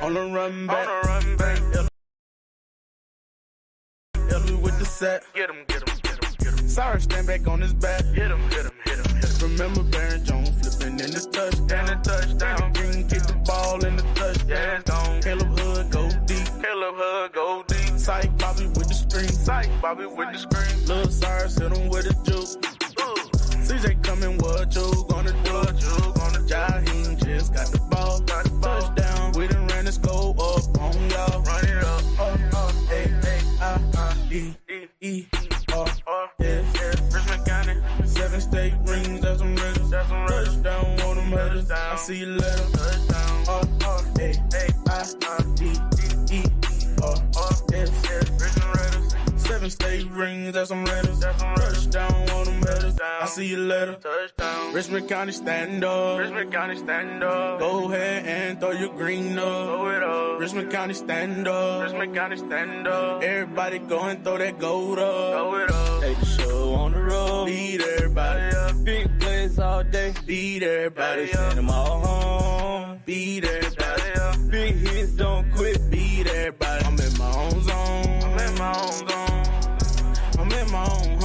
On the run back. Ellie with the set. Get him. Sorry, stand back on his back. Hit him. Remember Baron Jones flipping in the touchdown. Green kick the ball in the touchdown. Yeah, it's gone. Caleb Hood go deep. Psych Bobby with the screen. Lil Cyrus hit him with a juke. CJ coming, what you gonna do? Jaheim just got the ball. Touchdown. We done ran the score up on y'all. Run it up. A-I-E-E-R-S. Richmond County. 7 state rings, that's some riddles. Touchdown on them headers. I see you later. A-I-E-E-R-S. 7 state rings, that's some riddles. Touchdown on them headers. I see you later. Richmond County stand up. Go ahead and throw your green up. Richmond County stand up. Everybody go and throw that gold up. Take the show on the road. Beat everybody. Big plays all day. Beat everybody. Send them all home. Beat everybody. Big hits, don't quit. Beat everybody. I'm in my own zone. I'm in my own home. I'm in my own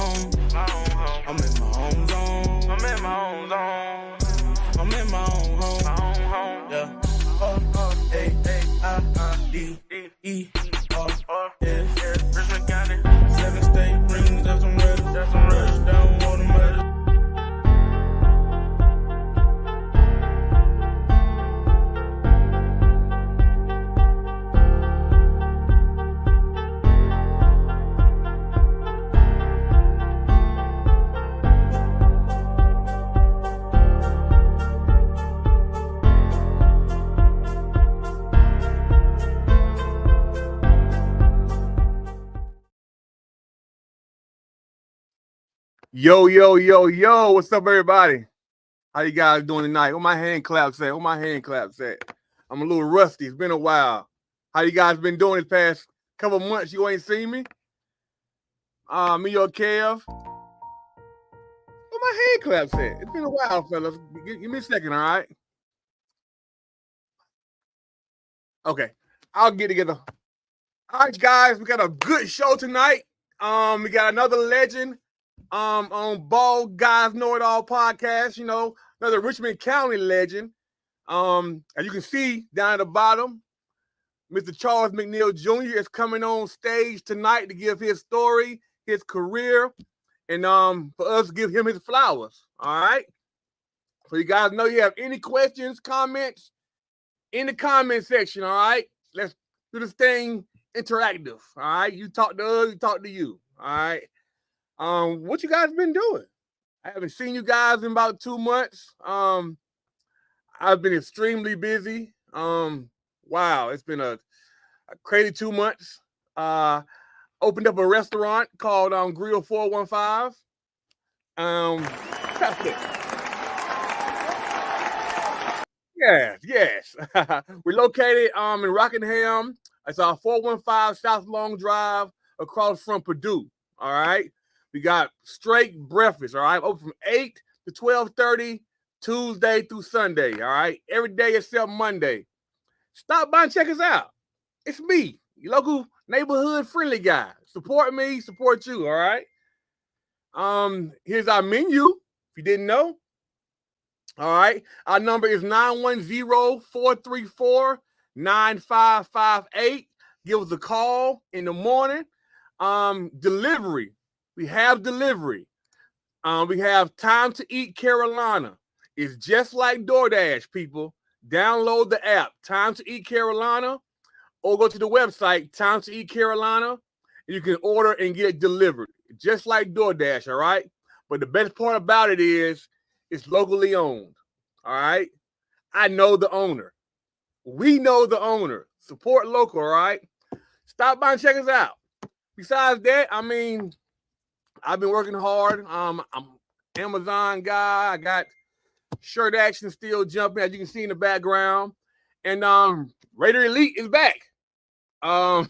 zone. Yeah. A-I-D-E-R-S. Richmond County. 7 state rings, that's some riddles. Touchdown on them headers. Yo, what's up, everybody? How you guys doing tonight? What my hand claps at? I'm a little rusty. It's been a while. How you guys been doing this past couple months? You ain't seen me? Me or Kev? What my hand claps at? It's been a while, fellas. Give me a second, all right? Okay, I'll get together. All right, guys, we got a good show tonight. We got another legend. On Bald Guys Know It All podcast, another Richmond County legend. As you can see down at the bottom, Mr. Charles McNeil Jr. is coming on stage tonight to give his story, his career, and for us to give him his flowers. All right. So you guys know you have any questions, comments in the comment section. All right. Let's do this thing interactive. All right. You talk to us, you talk to you. All right. What you guys been doing? I haven't seen you guys in about 2 months. I've been extremely busy. Wow, it's been a crazy 2 months. Opened up a restaurant called Grill 415. Yes. We're located in Rockingham. It's 415 South Long Drive across from Purdue. All right. We got straight breakfast, all right? Open from 8 to 12:30, Tuesday through Sunday, all right? Every day except Monday. Stop by and check us out. It's me, your local neighborhood friendly guy. Support me, support you, all right? Here's our menu, if you didn't know. All right? Our number is 910-434-9558. Give us a call in the morning. Delivery. We have delivery. We have Time to Eat Carolina. It's just like DoorDash, people. Download the app, Time to Eat Carolina, or go to the website, Time to Eat Carolina, and you can order and get it delivered. Just like DoorDash, all right? But the best part about it is it's locally owned, all right? I know the owner. We know the owner. Support local, all right? Stop by and check us out. Besides that, I've been working hard. I'm Amazon guy. I got shirt action still jumping, as you can see in the background. And Raider Elite is back. I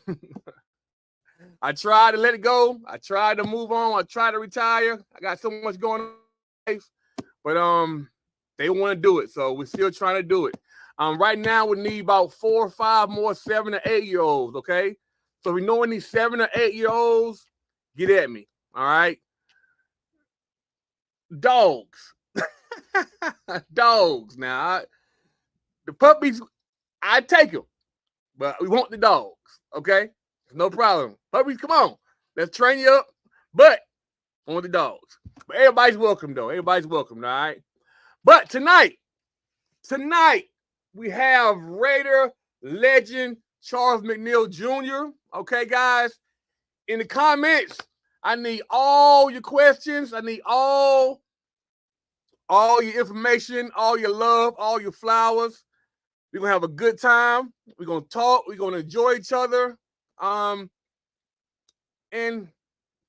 tried to let it go. I tried to move on. I tried to retire. I got so much going on in life. But they want to do it. So we're still trying to do it. Right now we need about 4 or 5 more 7 or 8-year-olds. Okay, so if we know any 7 or 8-year-olds, get at me. All right, dogs, dogs. Now the puppies, I take them, but we want the dogs. Okay, no problem. Puppies, come on, let's train you up, but I want the dogs. But everybody's welcome though. Everybody's welcome. All right, but tonight we have Raider legend Charles McNeil Jr. Okay, guys, in the comments, I need all your questions. I need all your information, all your love, all your flowers. We're gonna have a good time. We're gonna talk. We're gonna enjoy each other. And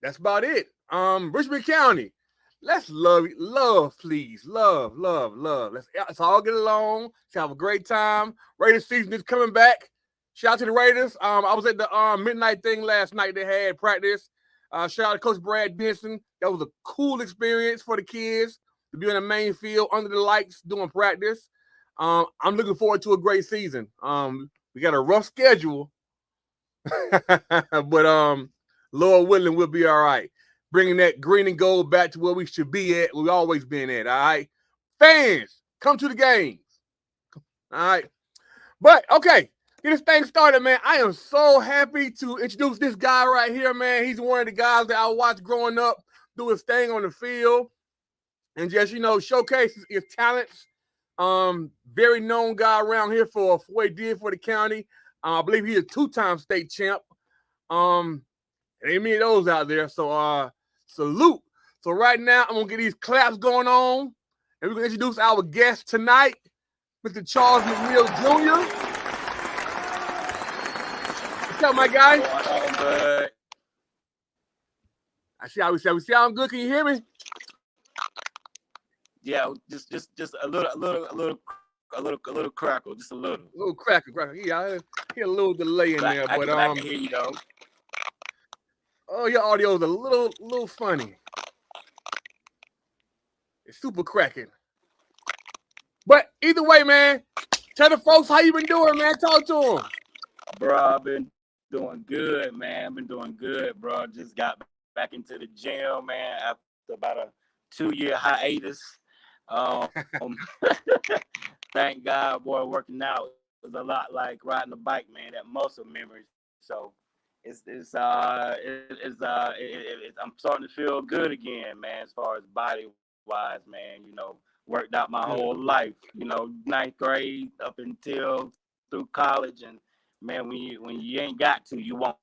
that's about it. Richmond County. Let's love, please. Love. Let's all get along. Let's have a great time. Raiders season is coming back. Shout out to the Raiders. I was at the midnight thing last night. They had practice. Shout out to Coach Brad Benson. That was a cool experience for the kids to be on the main field under the lights doing practice. I'm looking forward to a great season. We got a rough schedule, but Lord willing, we'll be all right. Bringing that green and gold back to where we should be at. We've always been at, all right? Fans, come to the games. All right. But, okay, get this thing started, man. I am so happy to introduce this guy right here, man. He's one of the guys that I watched growing up do his thing on the field and just, showcase his talents. Very known guy around here for what he did for the county. I believe he's a 2-time state champ. Ain't many of those out there. So salute. So right now I'm gonna get these claps going on, and we're gonna introduce our guest tonight, Mr. Charles McNeil Jr. What's up, my guy? I see how we sound good. Can you hear me? Yeah, just a little crackle, just a little. A little crackle. Yeah, I hear a little delay in there, but I can hear you though. Oh, your audio is a little funny. It's super cracking. But either way, man, tell the folks how you been doing, man. Talk to them. Bro, I've been doing good, man. I've been doing good, bro. Just got back into the gym, man, after about a 2-year hiatus. Thank God, boy, working out is a lot like riding a bike, man. That muscle memory. So I'm starting to feel good again, man, as far as body wise, man. Worked out my whole life, 9th grade up until through college, and man, when you ain't got to, you won't.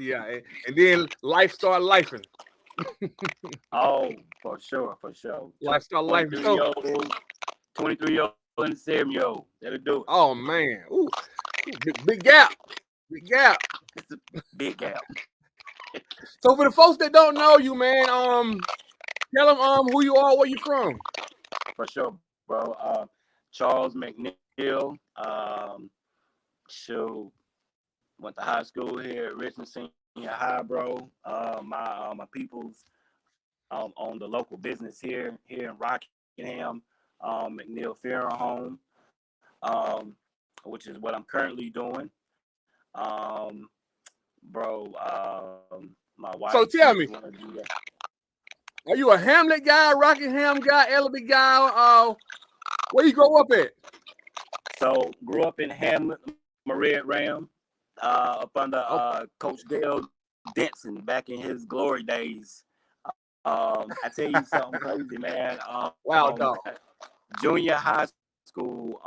Yeah, and then life started lifing. Oh, for sure. Life started lifing. 23-year-old and a 7-year-old. That'll do it. Oh man, ooh, big gap. It's a big gap. So for the folks that don't know you, man, tell them who you are, where you from. For sure, bro. Charles McNeil. Went to high school here at Richmond Senior High, bro. My people's own the local business here in Rockingham, McNeil Funeral Home, which is what I'm currently doing. My wife. So tell me, are you a Hamlet guy, Rockingham guy, Ellaby guy? Where you grow up at? So grew up in Hamlet, I'm a Red Ram, up under Coach Dale Denson back in his glory days. I tell you something crazy, man. Wow, dog. Junior high school,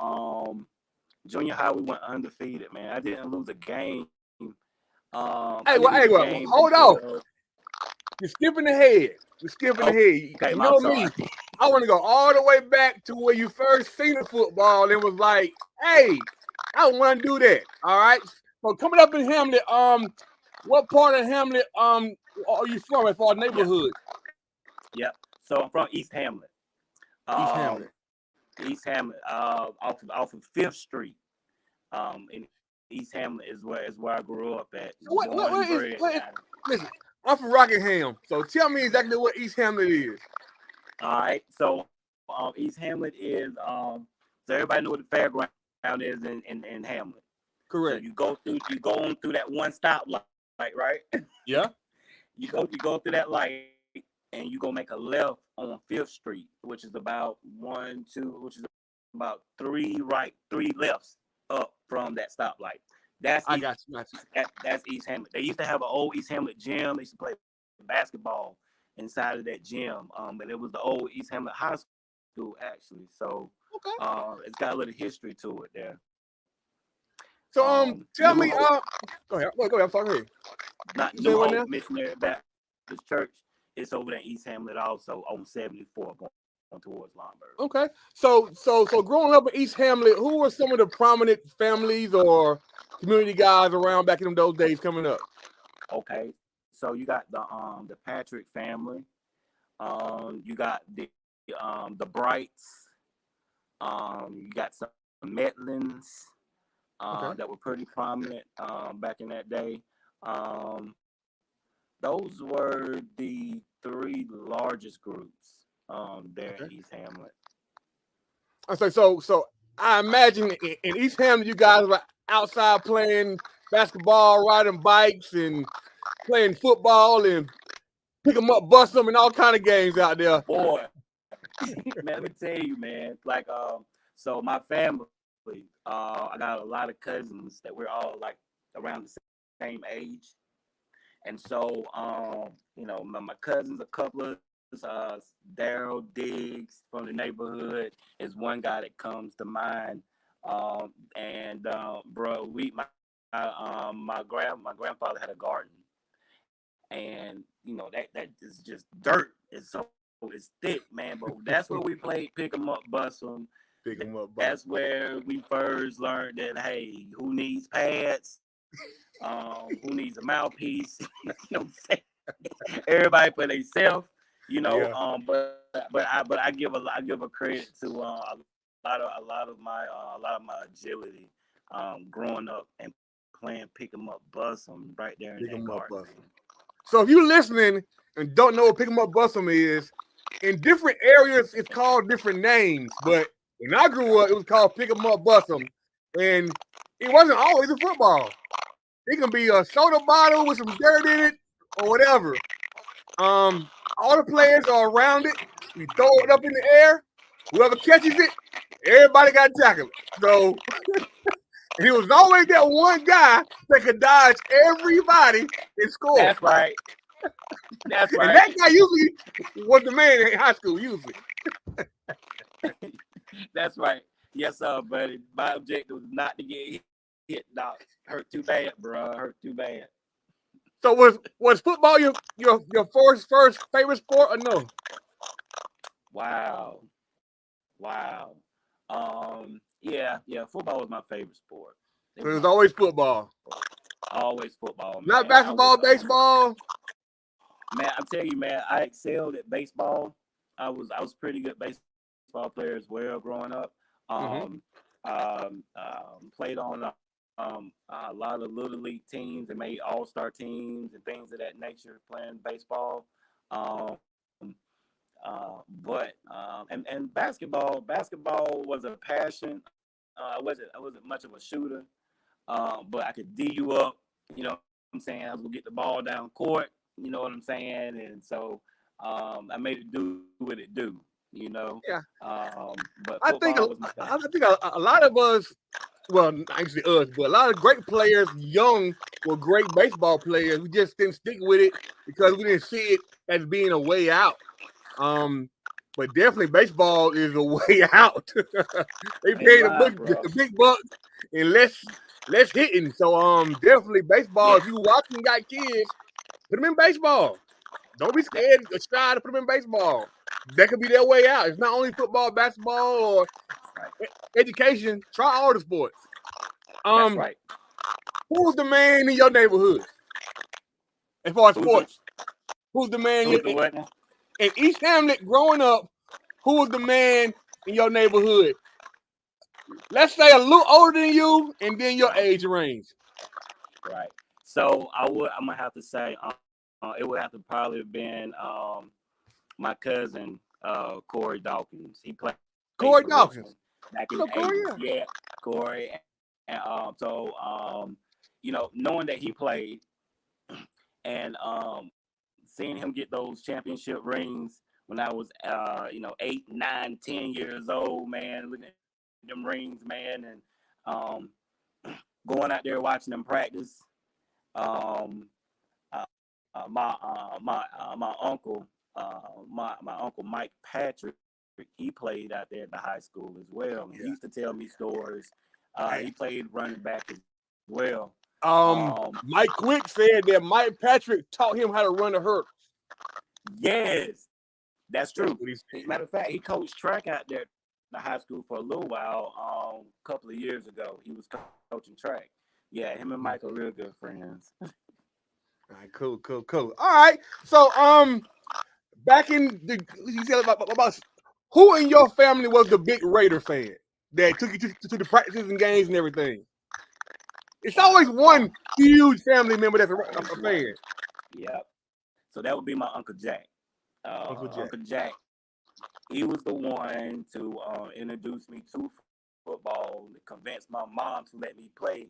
junior high, we went undefeated, man. I didn't lose a game. Hold on. You're skipping ahead. Okay, you know me. I want to go all the way back to where you first seen the football and was like, hey, I want to do that. All right. So coming up in Hamlet, what part of Hamlet are you from as far as neighborhood? Yep. So I'm from East Hamlet. East Hamlet, off of 5th Street. In East Hamlet is where I grew up at. Listen, I'm from Rockingham, so tell me exactly what East Hamlet is. All right, so East Hamlet is so everybody know what the fairgrounds is in Hamlet. Correct. So you go on through that one stop light, right? Yeah. You go through that light and you go make a left on 5th Street, which is about three lefts up from that stoplight. I got you. That's East Hamlet. They used to have an old East Hamlet gym. They used to play basketball inside of that gym. But it was the old East Hamlet High School actually. So Okay. it's got a little history to it there. So tell me, go ahead. I'm sorry. New Hope Missionary Baptist Church. It's over there in East Hamlet also on 74 going towards Lombard. Okay. So growing up in East Hamlet, who were some of the prominent families or community guys around back in those days coming up? Okay. So you got the Patrick family. You got the Brights. You got some Metlins that were pretty prominent back in that day. Those were the 3 largest groups there in East Hamlet. I say so. I imagine in East Hamlet, you guys were outside playing basketball, riding bikes, and playing football, and pick them up, bust them, and all kind of games out there. Boy, man, let me tell you, man. Like, so my family, I got a lot of cousins that we're all like around the same age, and so my cousins, a couple of Daryl Diggs from the neighborhood is one guy that comes to mind. Bro, my grandfather had a garden, and that is just dirt. It's thick, man. But that's where we played pick 'em up, bust 'em. That's where we first learned that, hey, who needs pads? Who needs a mouthpiece? You know what I'm saying? Everybody for themselves. But I give a credit to a lot of my agility growing up and playing pick 'em up, bust 'em right there in that garden. So if you're listening and don't know what pick 'em up, bust 'em is, in different areas it's called different names. But when I grew up, it was called pick 'em up, bust 'em, and it wasn't always a football. It can be a soda bottle with some dirt in it or whatever. All the players are around it. We throw it up in the air. Whoever catches it, everybody got tackled. So and it was always that one guy that could dodge everybody and score. That's right. That's right. And that guy usually was the man in high school, usually. That's right. Yes, sir, buddy. My objective was not to get hit, dog. Hurt too bad, bro. Hurt too bad. So was football your first favorite sport or no? Wow. Yeah. Football was my favorite sport. It was always football. Always football. Man. Not basketball, baseball. Man, I'm telling you, man, I excelled at baseball. I was pretty good baseball player as well growing up. Played on a lot of little league teams and made all-star teams and things of that nature playing baseball. And basketball was a passion. I wasn't much of a shooter, but I could D you up. You know what I'm saying? I was gonna get the ball down court. You know what I'm saying? And so I made it do what it do. Yeah. But I think a lot of us, well, actually us, but a lot of great players, young, were great baseball players. We just didn't stick with it because we didn't see it as being a way out. But definitely baseball is a way out. They pay the big bucks and less hitting. So definitely baseball. If you watching got kids, put them in baseball. Don't be scared or shy to put them in baseball. That could be their way out. It's not only football, basketball, or education. Try all the sports. That's right. Who's the man in your neighborhood as far as sports? Who's the man in East Hamlet growing up? Who was the man in your neighborhood? Let's say a little older than you, and then your age range. Right. So I'm gonna have to say it would have to probably have been my cousin Corey Dawkins. He played. Corey Dawkins. back in No, the Corey, 80s. Yeah, Corey. And knowing that he played and seeing him get those championship rings when I was 8, 9, 10 years old, man, looking at them rings, man, and going out there watching them practice. Um, my uncle, my uncle Mike Patrick, he played out there at the high school as well. He used to tell me stories. He played running back as well. Mike Quick said that Mike Patrick taught him how to run the hurdles. Yes, that's true. That's Matter of fact, he coached track out there at the high school for a little while. A couple of years ago, he was coaching track. Yeah, him and Mike are real good friends. All right, cool. All right, so back in the you said about who in your family was the big Raider fan that took you to the practices and games and everything? It's always one huge family member that's a fan. Yep. So that would be my Uncle Jack. Uncle Jack. He was the one to introduce me to football, to convince my mom to let me play.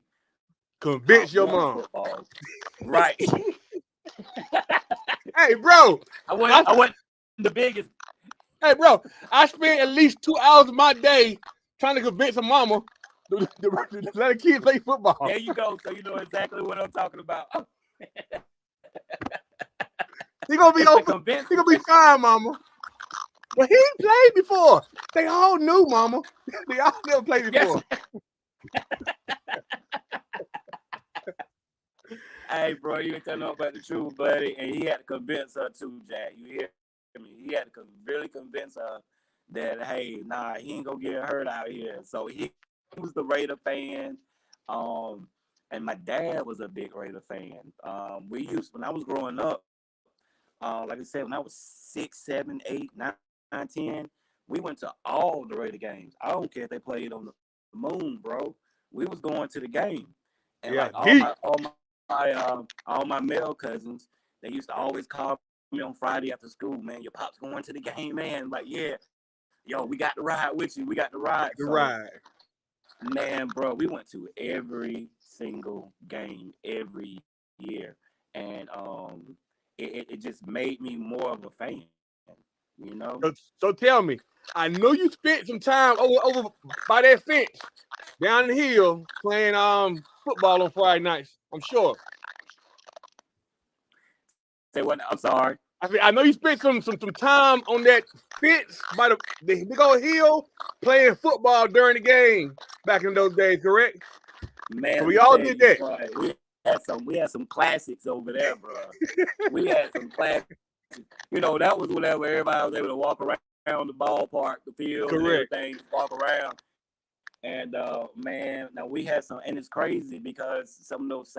Convince your mom. Football. Right. Hey, bro. I wasn't the biggest. Hey, bro. I spent at least 2 hours of my day trying to convince a mama to let a kid play football. There you go. So you know exactly what I'm talking about. He gonna be fine, mama. But he played before. They all knew, mama. They all never played before. Yes. Hey, bro, you ain't telling no about the truth, buddy. And he had to convince her too, Jack. You hear me? He had to really convince her that, hey, nah, he ain't gonna get hurt out here. So he was the Raider fan. And my dad was a big Raider fan. When I was growing up, like I said, when I was 6, 7, 8, 9, 10, we went to all the Raider games. I don't care if they played on the moon, bro. We was going to the game. And yeah, like all my male cousins, they used to always call me on Friday after school, man, your pop's going to the game, man. Like, yeah, yo, we got to ride with you. We got to ride. Man, bro, we went to every single game every year. And it just made me more of a fan, you know? So tell me, I know you spent some time over by that fence down the hill playing football on Friday nights, I'm sure. Say what? I'm sorry. I know you spent some time on that fence by the big old hill playing football during the game back in those days, correct? Man, so we all did that. Right. We had some classics over there, bro. We had some classics. You know, that was whenever everybody was able to walk around the ballpark, the field, correct, and everything, walk around. And man, now we had some, and it's crazy because some of those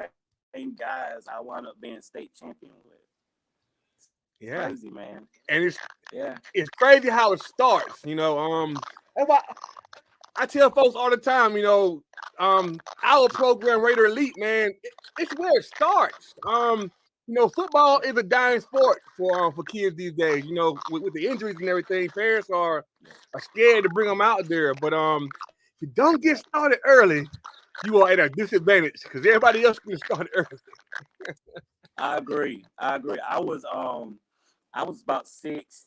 same guys I wound up being state champion with. Yeah, crazy, man. And it's crazy how it starts. You know, I tell folks all the time. You know, our program, Raider Elite, man, it's where it starts. You know, football is a dying sport for kids these days. You know, with the injuries and everything, parents are scared to bring them out there. But if you don't get started early, you are at a disadvantage because everybody else can start early. I agree. I was about 6.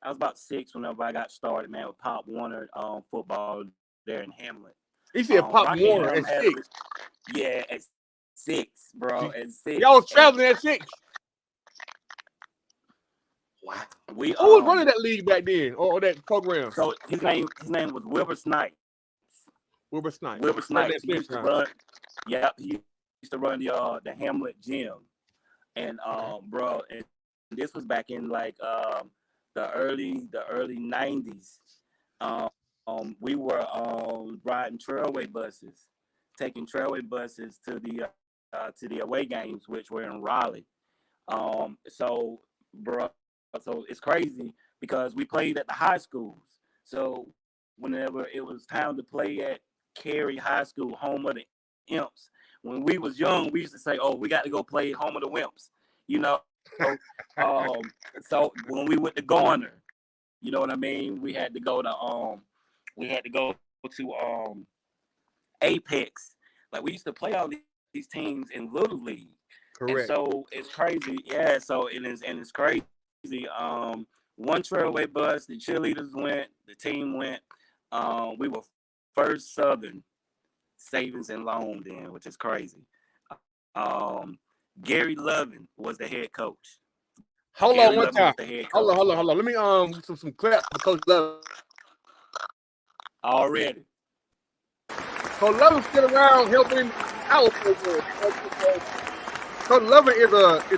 I was about 6 whenever I got started, man, with Pop Warner football there in Hamlet. He said Pop Warner at 6. Yeah, at 6, bro. At 6. Y'all was traveling at 6. Wow. Who was running that league back then, or that program? So his name was Wilbur Snipes. Wilbur Snipes. He used to run. Yeah, he used to run the Hamlet gym, and bro, and this was back in like the early 90s. We were riding trailway buses, taking trailway buses to the away games, which were in Raleigh. So, bro, so it's crazy because we played at the high schools. So whenever it was time to play at Cary High School, home of the Imps, when we was young, we used to say, "Oh, we got to go play home of the Wimps," you know. So when we went to Garner, you know what I mean, we had to go to Apex. Like we used to play all these teams in Little League. And Correct. so it's crazy. Yeah, so it's crazy. One trailway bus, the cheerleaders went, the team went. We were first Southern savings and loan then, which is crazy. Gary Lovin was the head coach. Hold Gary on one Lovin time. was the head coach. Hold on. Let me some clap for Coach Love. Already. Coach Love's still around helping our football. Coach Love is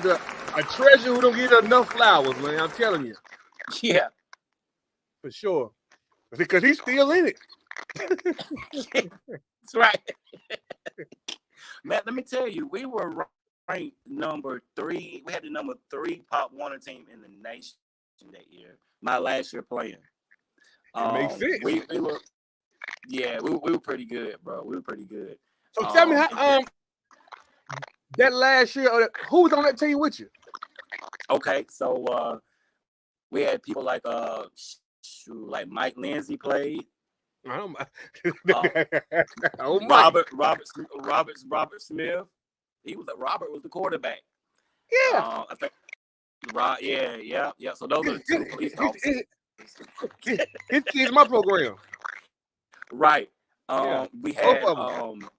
a treasure who don't get enough flowers, man. I'm telling you. Yeah. For sure. Because he's still in it. That's right. Matt, let me tell you, we were ranked number 3. We had the number 3 Pop Warner team in the nation that year. My last year playing. It makes sense. We were pretty good, bro. We were pretty good. So tell me how that last year, who was on that team with you? Okay, so we had people like Mike Lindsay played. Robert Smith. Robert was the quarterback. Yeah. I think. Yeah. So those are the 2 police officers. His kid's my program. Right. Yeah. We had Both of them.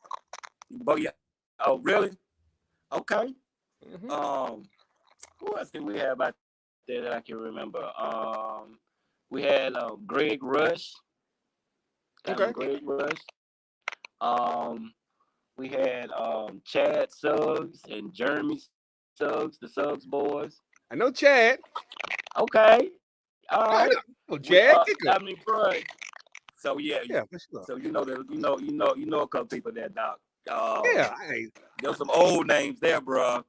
but yeah. Oh, really? Okay. Mm-hmm. Who else did we have out there that I can remember? We had Greg Rush. Okay. Greg Rush. We had Chad Suggs and Jeremy Suggs, the Suggs boys. I know Chad. Okay. All right. Oh, Chad. Bro. So yeah. For sure. So you know a couple people there, Doc. Yeah. There's some old names there, bro.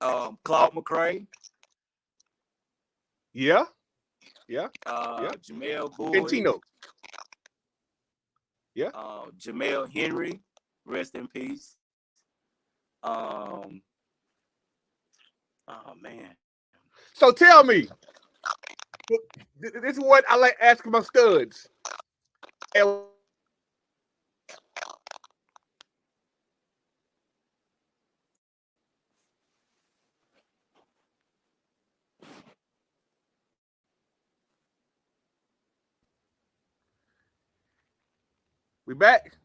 Claude McCray. Yeah. Jamel Boyd. Cantino. Yeah. Jamel Henry, rest in peace. Oh man. So tell me, this is what I like asking my studs. We back?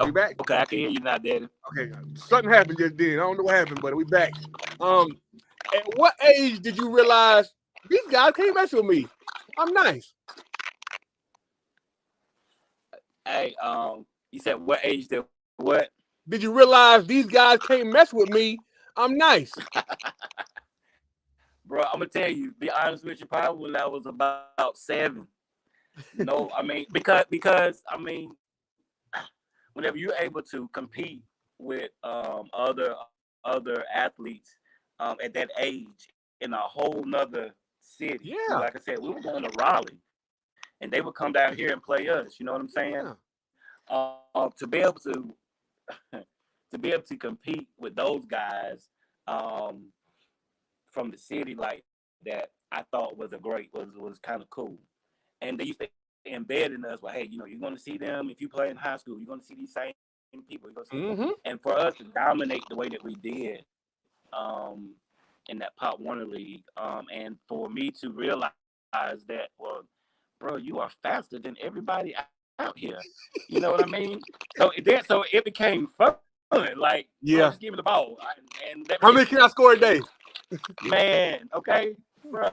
We back? Okay, I can hear you now, Daddy. Okay, something happened just then. I don't know what happened, but we back. At what age did you realize these guys can't mess with me? I'm nice. Hey, you said what age did what? Did you realize these guys can't mess with me? I'm nice. Bro, I'm gonna tell you, be honest with you, probably when I was about 7. No, I mean, because I mean, whenever you're able to compete with other athletes at that age in a whole nother city. Yeah. Like I said, we were going to Raleigh, and they would come down here and play us. You know what I'm saying? Yeah. To be able to compete with those guys from the city like that, I thought was kind of cool. And they used to embed in us, well, hey, you're going to see them if you play in high school. You're going to see these same people. You're gonna see them. And for us to dominate the way that we did in that Pop Warner League, and for me to realize that, well, bro, you are faster than everybody out here. You know what I mean? So it became fun. Like, yeah, just give me the ball. And how many can I score a day? Man, okay, bro,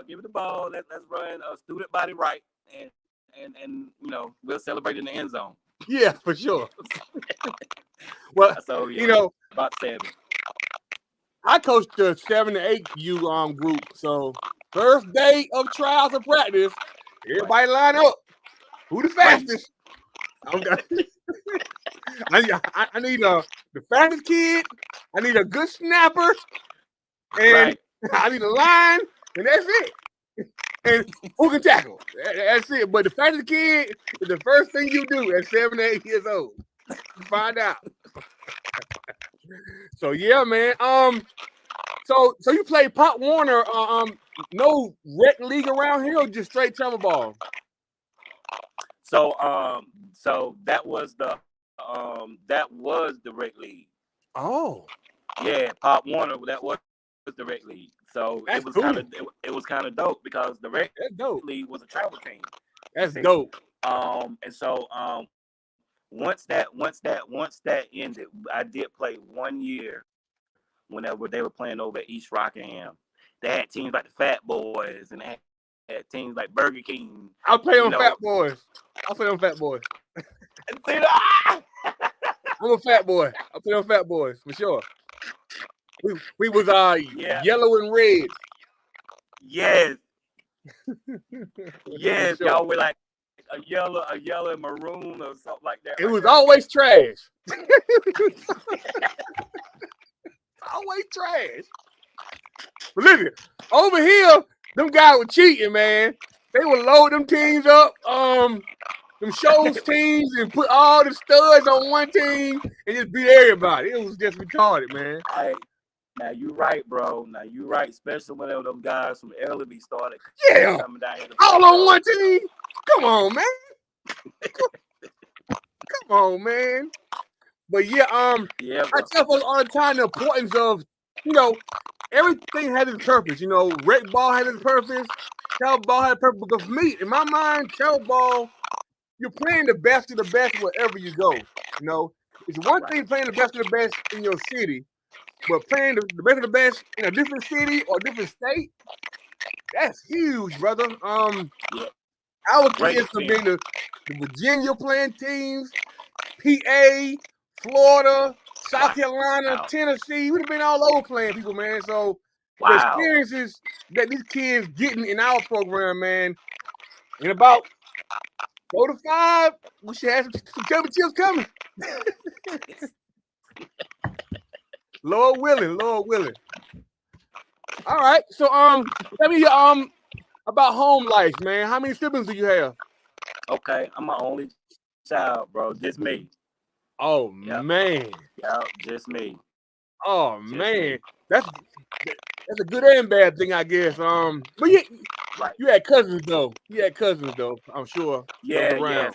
give it the ball. Let's run a student body right, and we'll celebrate in the end zone. Yeah, for sure. Well, so yeah, about 7. I coached the 7 to 8 U group. So first day of trials and practice, everybody line up. Who the fastest? I need the fastest kid. I need a good snapper, and I need a line, and that's it. And who can tackle? That's it. But the fastest kid is the first thing you do at 7 to 8 years old. You find out. So yeah, man. So you play Pop Warner? No rec league around here, or just straight travel ball? So that was the rec league. Oh, Yeah, Pop Warner, that was the rec league. So that's cool. it was kind of dope because the rec That's dope. league was a travel team. That's See? dope. And so once that ended, I did play 1 year whenever they were playing over at East Rockingham. They had teams like the Fat Boys and they had teams like Burger King. I'll play on Fat Boys. I'll play on Fat Boys. I'm a fat boy. I'll play on Fat Boys for sure. We was yellow and red. Yes. Yes, Sure. y'all were like a yellow and maroon or something like that. It was always trash. Always trash. But listen, over here, them guys were cheating, man. They would load them teams up, them shows teams, and put all the studs on one team and just beat everybody. It was just retarded, man. Hey, now you right, bro. Now you right, especially whenever them guys from Ellaby started coming down here. All on one team. Come on, man. Come on, man. But yeah, I tell folks all the time the importance of, everything has its purpose. Rec ball has its purpose. Travel ball has a purpose. Because for me, in my mind, travel ball, you're playing the best of the best wherever you go. It's one thing playing the best of the best in your city, but playing the best of the best in a different city or different state, that's huge, brother. Our kids have been the Virginia playing teams, PA, Florida, South Carolina, Tennessee. We've been all over playing people, man. So the experiences that these kids getting in our program, man, in about 4 to 5, we should have some championships coming. Lord willing. All right. So tell me about home life, man. How many siblings do you have? Okay, I'm my only child, bro. Just me. Oh man. Yeah, just me. Oh just man. Me. That's a good and bad thing, I guess. But you had cousins though. I'm sure. Yeah.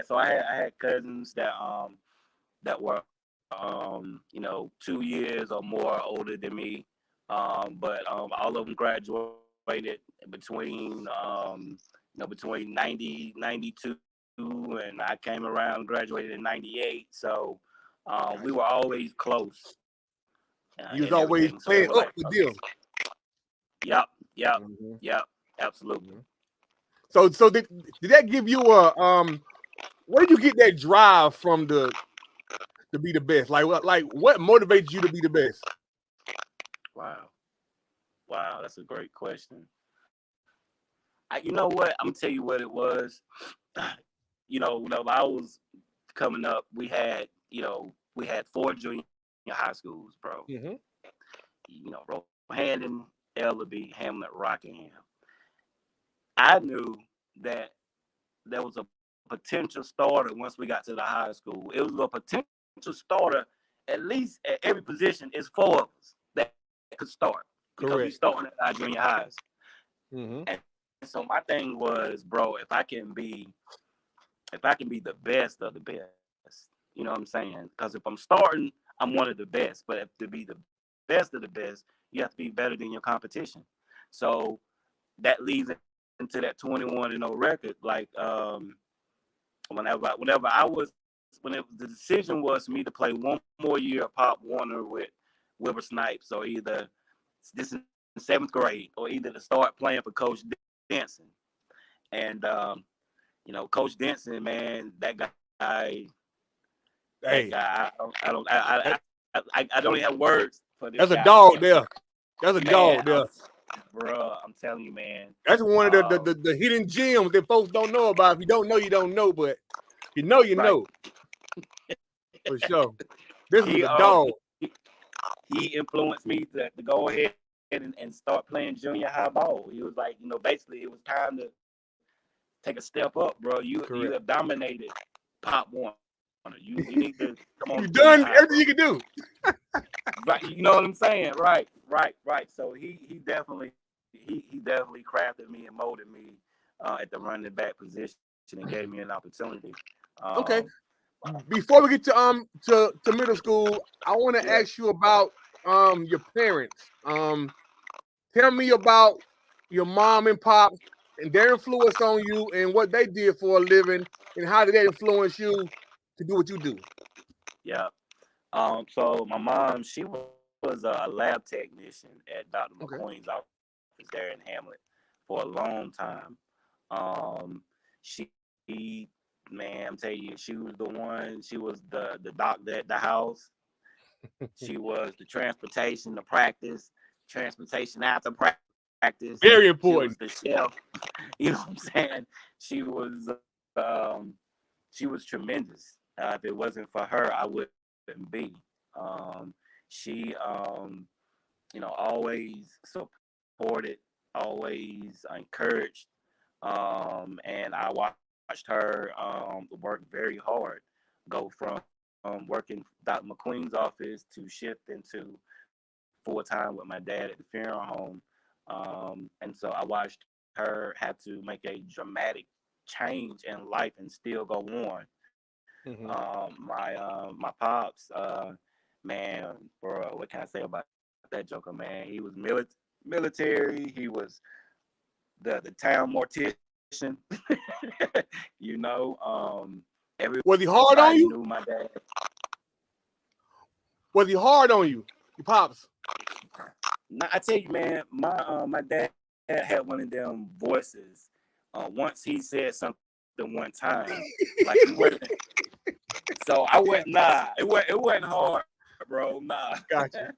So I had cousins that were 2 years or more older than me. But all of them graduated between between 90, 92, and I came around, graduated in 98. So we were always close. You was always playing up with them. Yep, absolutely. So did that give you where did you get that drive from to be the best? Like what motivates you to be the best? Wow, that's a great question. You know what? I'm gonna tell you what it was. When I was coming up, we had 4 junior high schools, bro. Roehampton, Ellaby, Hamlet, Rockingham. I knew that there was a potential starter once we got to the high school. It was a potential starter, at least at every position. It's 4 of us that could start because we starting at our junior highs. And so my thing was, bro, if I can be the best of the best, you know what I'm saying? Because if I'm starting, I'm one of the best. But if to be the best of the best, you have to be better than your competition. So that leads into that 21-0 record. Like whenever the decision was for me to play one more year of Pop Warner with Wilbur Snipes, or either this in 7th grade, or either to start playing for Coach Denson. And Coach Denson, man, that guy. Hey, I don't have words for this. That's a dog there. That's a dog there. Bro, I'm telling you, man. That's one of the hidden gems that folks don't know about. If you don't know, you don't know. But you know. For sure. This is a dog. He influenced me to go ahead and start playing junior high ball. He was like, basically it was time to take a step up, bro. You have dominated Pop Warner. You need to come on. You done everything you can do. Right, you know what I'm saying? Right. So he definitely crafted me and molded me at the running back position and gave me an opportunity. Okay. Um, Before we get to middle school, I want to yeah, ask you about your parents. Tell me about your mom and pop and their influence on you and what they did for a living and how did that influence you to do what you do? yeah. So my mom, she was a lab technician at Dr. Okay. McQueen's office there in Hamlet for a long time. She, man, I'm telling you, she was the one. She was the doctor at the house. She was the transportation to practice, transportation after practice. Very She was important. the chef. You know what I'm saying? She was um, she was tremendous. If it wasn't for her, I wouldn't be. She always supported, always encouraged, and I watched her work very hard, go from working Dr. McQueen's office to shift into full time with my dad at the funeral home. And so I watched her have to make a dramatic change in life and still go on. Mm-hmm. My pops, man, bro, what can I say about that joker, man? He was military. He was the town mortician. you know, Was he hard on everybody you? knew my dad. Was he hard on you? Your pops? Now, I tell you, man, my dad had one of them voices. Once he said something one time, like he wasn't. So I went, nah, it wasn't hard, bro. Nah. Gotcha.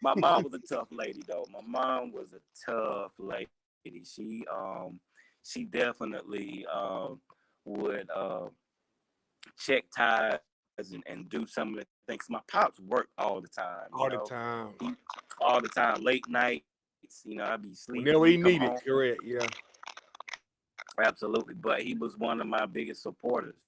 My mom was a tough lady, though. My mom was a tough lady. She definitely would check ties and do some of the things. My pops worked all the time, All the time. all the time, late nights. I'd be sleeping. Whenever he He'd come needed. home. Correct. Yeah. Absolutely, but he was one of my biggest supporters.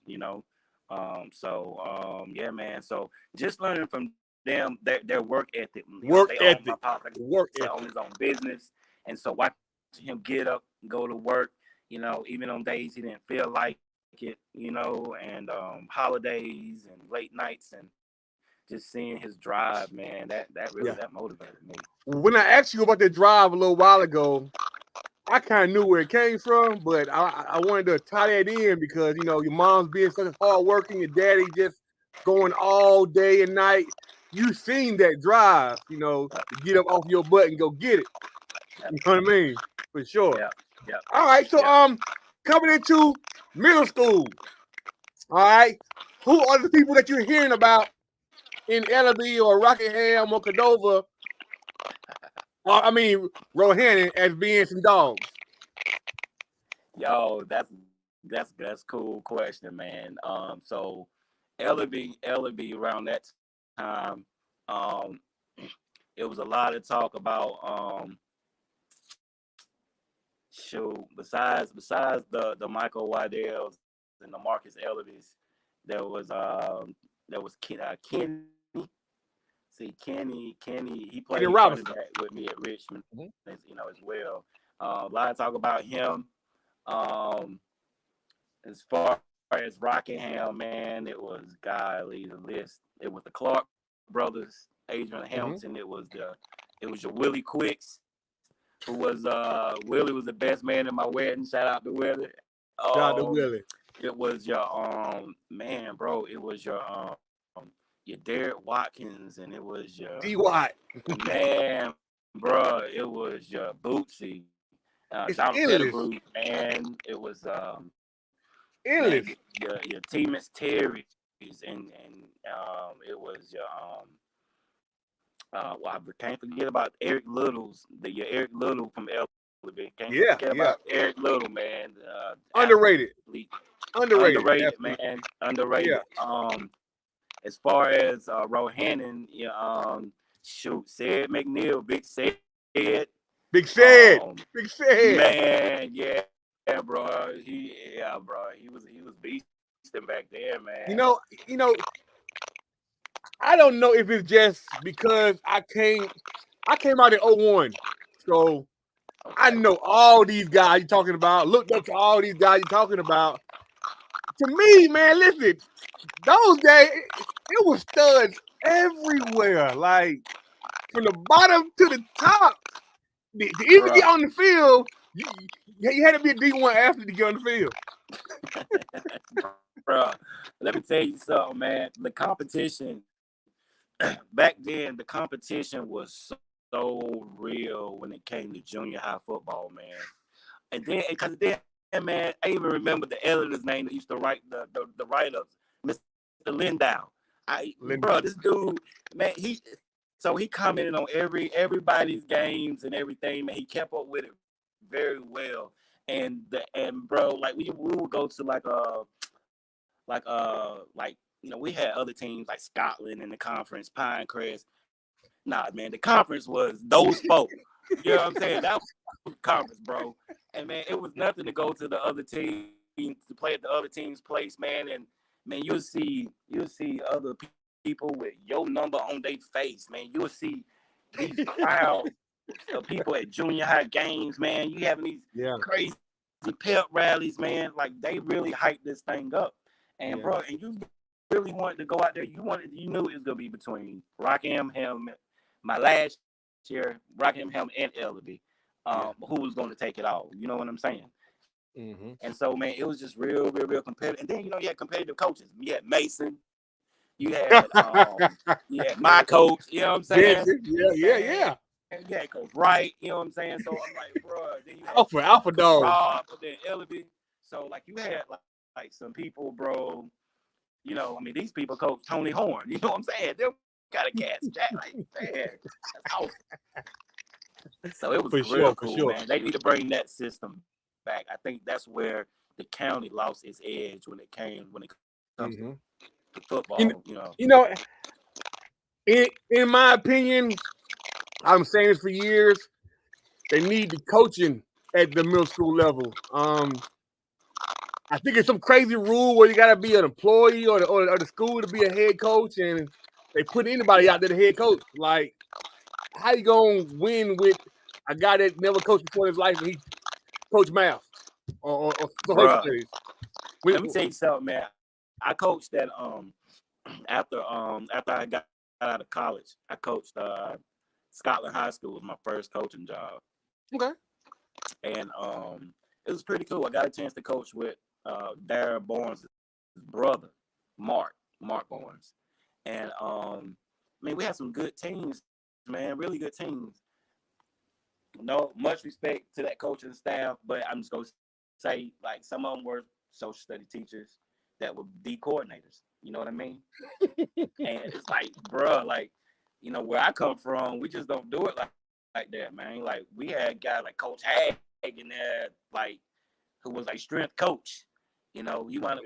You know, yeah, man. So just learning from them, their work ethic. Work They own my ethic. pop, Work to own ethic. his own business, and so watching him get up, go to work. Even on days he didn't feel like it. And holidays and late nights, and just seeing his drive, man. That really Yeah. that motivated me. When I asked you about the drive a little while ago, I kind of knew where it came from, but I wanted to tie that in because your mom's being such hard working, your daddy just going all day and night. You seen that drive, to get up off your butt and go get it. You know what I mean? For sure. Yeah, yeah. All right, so Yeah. coming into middle school. All right, who are the people that you're hearing about in Ellaby or Rockingham or Cordova? Rohannon as being some dogs. Yo, that's cool question, man. So Ellaby around that time, um, it was a lot of talk about besides the Michael Wydells and the Marcus Ellabys, there was Kenny. See, Kenny, he played Kenny running Robinson. back with me at Richmond, as well. A lot of talk about him. As far as Rockingham, man, it was golly the list. It was the Clark brothers, Adrian Hamilton. It was your Willie Quicks, who was Willie was the best man at my wedding. Shout out to Willie. Shout out to Willie. It was your man, bro. It was your Derek Watkins, and it was your D. Watt. man, bro. It was your Bootsy. Donald endless. Pettigrew, man. It was Endless. man, your T-Miss Terry's, and it was your well, I can't forget about Eric Little's, your Eric Little from Ellerby. Can't forget about Eric Little, man. Underrated. Underrated, man. Underrated. Yeah. As far as Rohannon, said McNeil, Big said. Big said. Man, yeah, bro. He was beasting back there, man. I don't know if it's just because I came out in 01. So I know all these guys you're talking about. Looked up to all these guys you're talking about. To me, man, listen, those days it was studs everywhere. Like from the bottom to the top. To even get on the field, you had to be a D1 athlete to get on the field. Bro, let me tell you something, man. The competition back then, the competition was so real when it came to junior high football, man. And then, because then, man, I even remember the editor's name that used to write the write-ups, Mr. Lindow. Bro, this dude, man, he commented on everybody's games and everything, man. He kept up with it very well. And bro, like we would go to we had other teams like Scotland in the conference, Pinecrest. Nah, man, the conference was those folks. You know what I'm saying? That was conference, bro. And man, it was nothing to go to the other team to play at the other team's place, man. And man, you'll see other people with your number on their face, man. You'll see these crowds of people at junior high games, man. You having these crazy pep rallies, man. Like they really hyped this thing up. And bro, and you really wanted to go out there. You knew it was gonna be between Rockham, my last year, Rockham, and Ellaby, who was going to take it all. You know what I'm saying? Mm-hmm. And so, man, it was just real competitive. And then, you had competitive coaches. You had Mason. You had my coach. You know what I'm saying? Yeah. And you had Coach Wright. You know what I'm saying? So I'm like, bro. Then you had Alpha dog. Rob, and then Ellaby. So like you had like some people, bro. You know, I mean, these people coach Tony Horn. You know what I'm saying? They're got a cat jack, like, man, that's awesome. So it was real cool, man. They need to bring that system back. I think that's where the county lost its edge when it comes to football. In my opinion, I'm saying this for years. They need the coaching at the middle school level. I think it's some crazy rule where you got to be an employee or the school to be a head coach, and they put anybody out there the head coach. Like, how you gonna win with a guy that never coached before in his life and he coached math or social studies? Let me tell you something, man. I coached that after I got out of college. I coached Scotland High School was my first coaching job. Okay. And it was pretty cool. I got a chance to coach with Darren Barnes' brother, Mark Barnes. And we had some good teams, man, really good teams. No, much respect to that coaching staff, but I'm just gonna say, like, some of them were social study teachers that were D coordinators. You know what I mean? And it's like, bro, like, where I come from, we just don't do it like that, man. Like, we had guys like Coach Hag in there, like, who was like strength coach. He wound up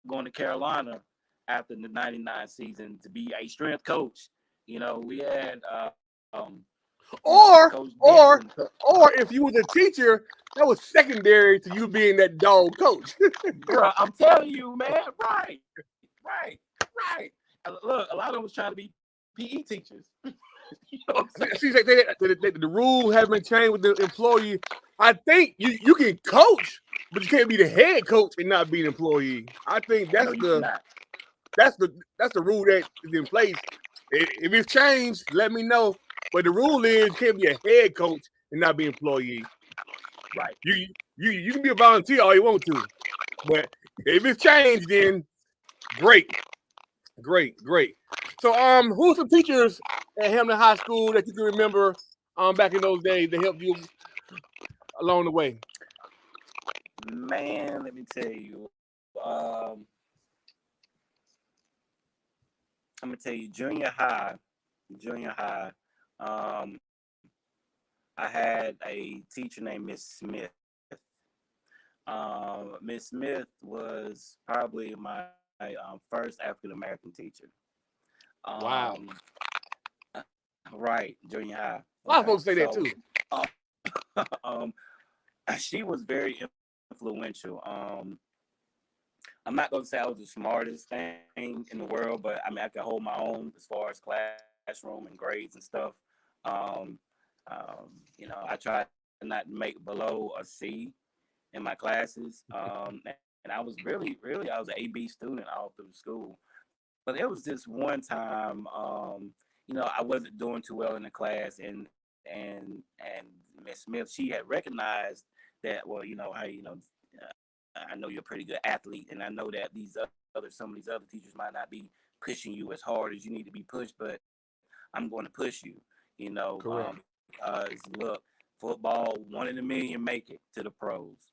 going to Carolina after the '99 season to be a strength coach. We had or if you was a teacher, that was secondary to you being that dog coach. Bro, I'm telling you, man. Right. Look, a lot of them was trying to be PE teachers. See, the rule has been changed with the employee. I think you can coach, but you can't be the head coach and not be an employee. I think that's the rule that is in place. If it's changed, let me know. But the rule is you can't be a head coach and not be an employee. Right. You can be a volunteer all you want to, but if it's changed, then great. So who's some teachers at Hamlin High School that you can remember back in those days that helped you along the way? Man, let me tell you. I'm gonna tell you, junior high. I had a teacher named Miss Smith. Miss Smith was probably my first African American teacher. Wow. Right, junior high. A lot of folks say that too. She was very influential. I'm not gonna say I was the smartest thing in the world, but I could hold my own as far as classroom and grades and stuff. I tried not make below a C in my classes. And I was really, I was an AB student all through school. But there was this one time, I wasn't doing too well in the class, and Miss Smith, she had recognized that, well, I know you're a pretty good athlete, and I know that some of these other teachers might not be pushing you as hard as you need to be pushed, but I'm going to push you, Correct. because look, football, 1 in a million make it to the pros.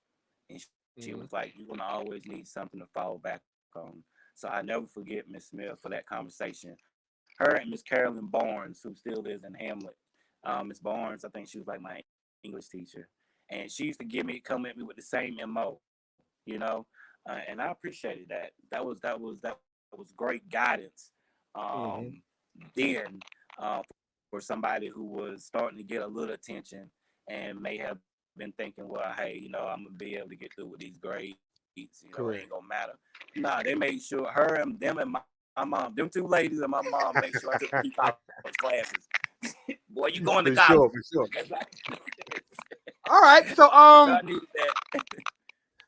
And she was like, you're going to always need something to fall back on. So I never forget Miss Smith for that conversation. Her and Miss Carolyn Barnes, who still lives in Hamlet. Miss Barnes, I think she was like my English teacher. And she used to come at me with the same MO, and I appreciated that. That was great guidance. Then for somebody who was starting to get a little attention and may have been thinking, well, hey, I'm gonna be able to get through with these grades. It ain't gonna matter. Nah, they made sure her and them and my mom, them two ladies and my mom, made sure I took 3 college classes. Boy, you going to college? For sure. All right, so I needed that.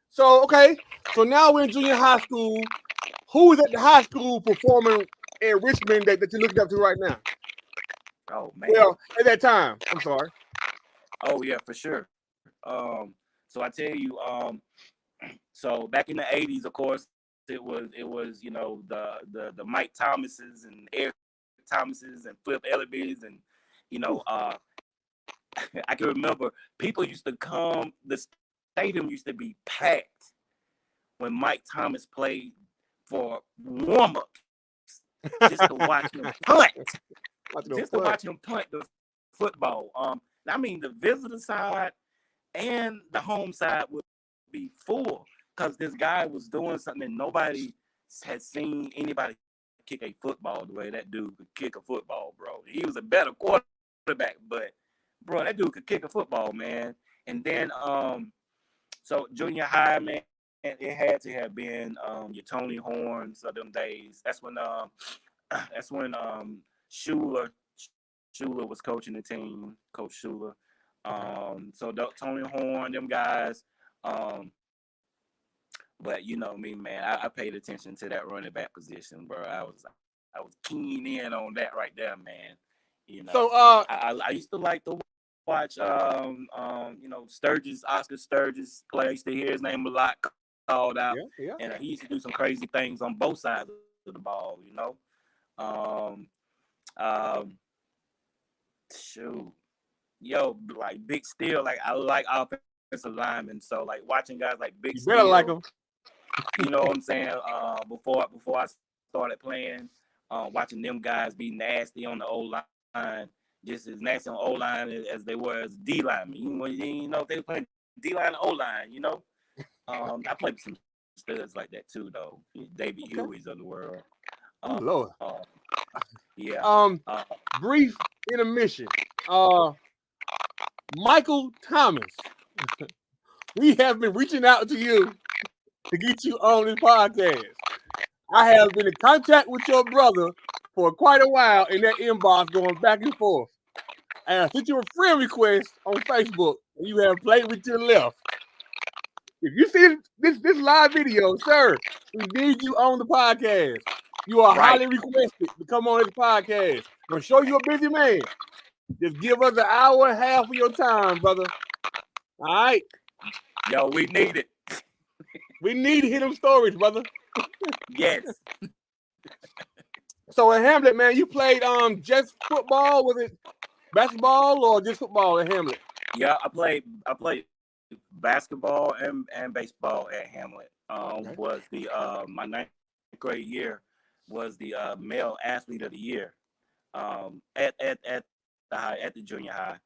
So okay, so now we're in junior high school. Who is at the high school performing in Richmond that you're looking up to right now? Oh man. Well, at that time, I'm sorry. Oh yeah, for sure. So I tell you, so back in the '80s, of course, it was the Mike Thomases and Eric Thomases and Flip Ellerbys, and I can remember people used to come. The stadium used to be packed when Mike Thomas played for warm-ups, just to watch him punt. To watch him punt the football. I mean, the visitor side and the home side would be full because this guy was doing something that nobody had seen anybody kick a football the way that dude could kick a football, bro. He was a better quarterback, but bro, that dude could kick a football, man. And then so junior high, man, it had to have been your Tony Horns of them days. That's when Schuler was coaching the team, Coach Schuler. So Tony Horn, them guys. But you know me, man. I paid attention to that running back position, bro. I was keen in on that right there, man. So I used to like to watch Sturgis, Oscar Sturgis play. I used to hear his name a lot called out. Yeah. And he used to do some crazy things on both sides of the ball, shoot. Yo, like Big Steel, like I like offensive linemen. So like watching guys like Big you Steel, better like them. You know what I'm saying? Before I started playing, watching them guys be nasty on the O-line, just as nasty on O-line as they were as D-linemen. If they were playing D-line and O-line, I played with some studs like that too, though. David Huey's of the world. Lord. Yeah. Brief intermission. Michael Thomas, we have been reaching out to you to get you on this podcast. I have been in contact with your brother for quite a while in that inbox going back and forth. And I sent you a friend request on Facebook, and you have played with your left. If you see this live video, sir, we need you on the podcast. You are highly requested to come on this podcast. I'm going to show you a busy man. Just give us an hour and a half of your time, brother. All right? Yo, we need it. We need to hear them stories, brother. Yes. So in Hamlet, man, you played just football? Was it basketball or just football at Hamlet? Yeah, I played basketball and baseball at Hamlet. Was the my 9th grade year was the male athlete of the year at the junior high.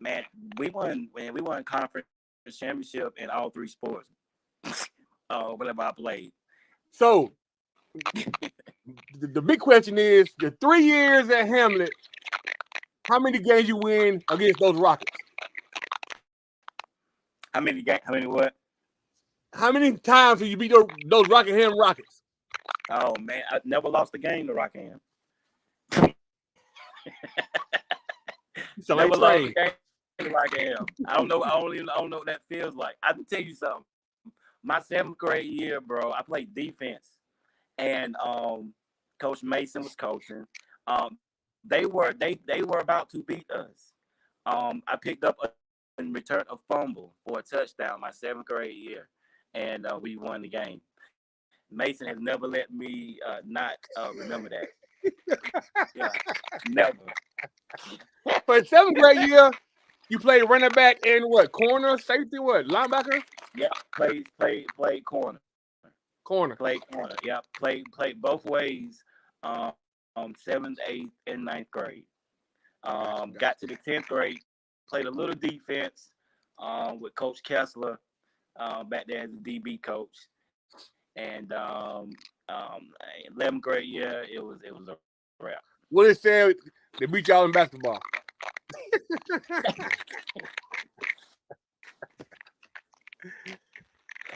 Man, we won conference championship in all 3 sports. Whatever I played. So the big question is, the 3 years at Hamlet, how many games you win against those Rockets? How many games? How many what? How many times have you beat those Rockingham Rockets? Oh man, I never lost a game to Rockingham. So never lost a game to exactly like I am. I don't know what that feels like. I can tell you something. My 7th grade year, bro, I played defense, and Coach Mason was coaching. They were about to beat us. I picked up in return a fumble for a touchdown my 7th grade year, and we won the game. Mason has never let me not remember that. Yeah, never. For 7th grade year, you played running back and what? Corner, safety, what? Linebacker? Yeah, played corner. Corner. Played corner. Yeah, played both ways. 7th, 8th, and 9th grade. Got to the 10th grade, played a little defense with Coach Kessler back there as a DB coach, and 11th grade year it was a wrap. What it said, they beat y'all in basketball.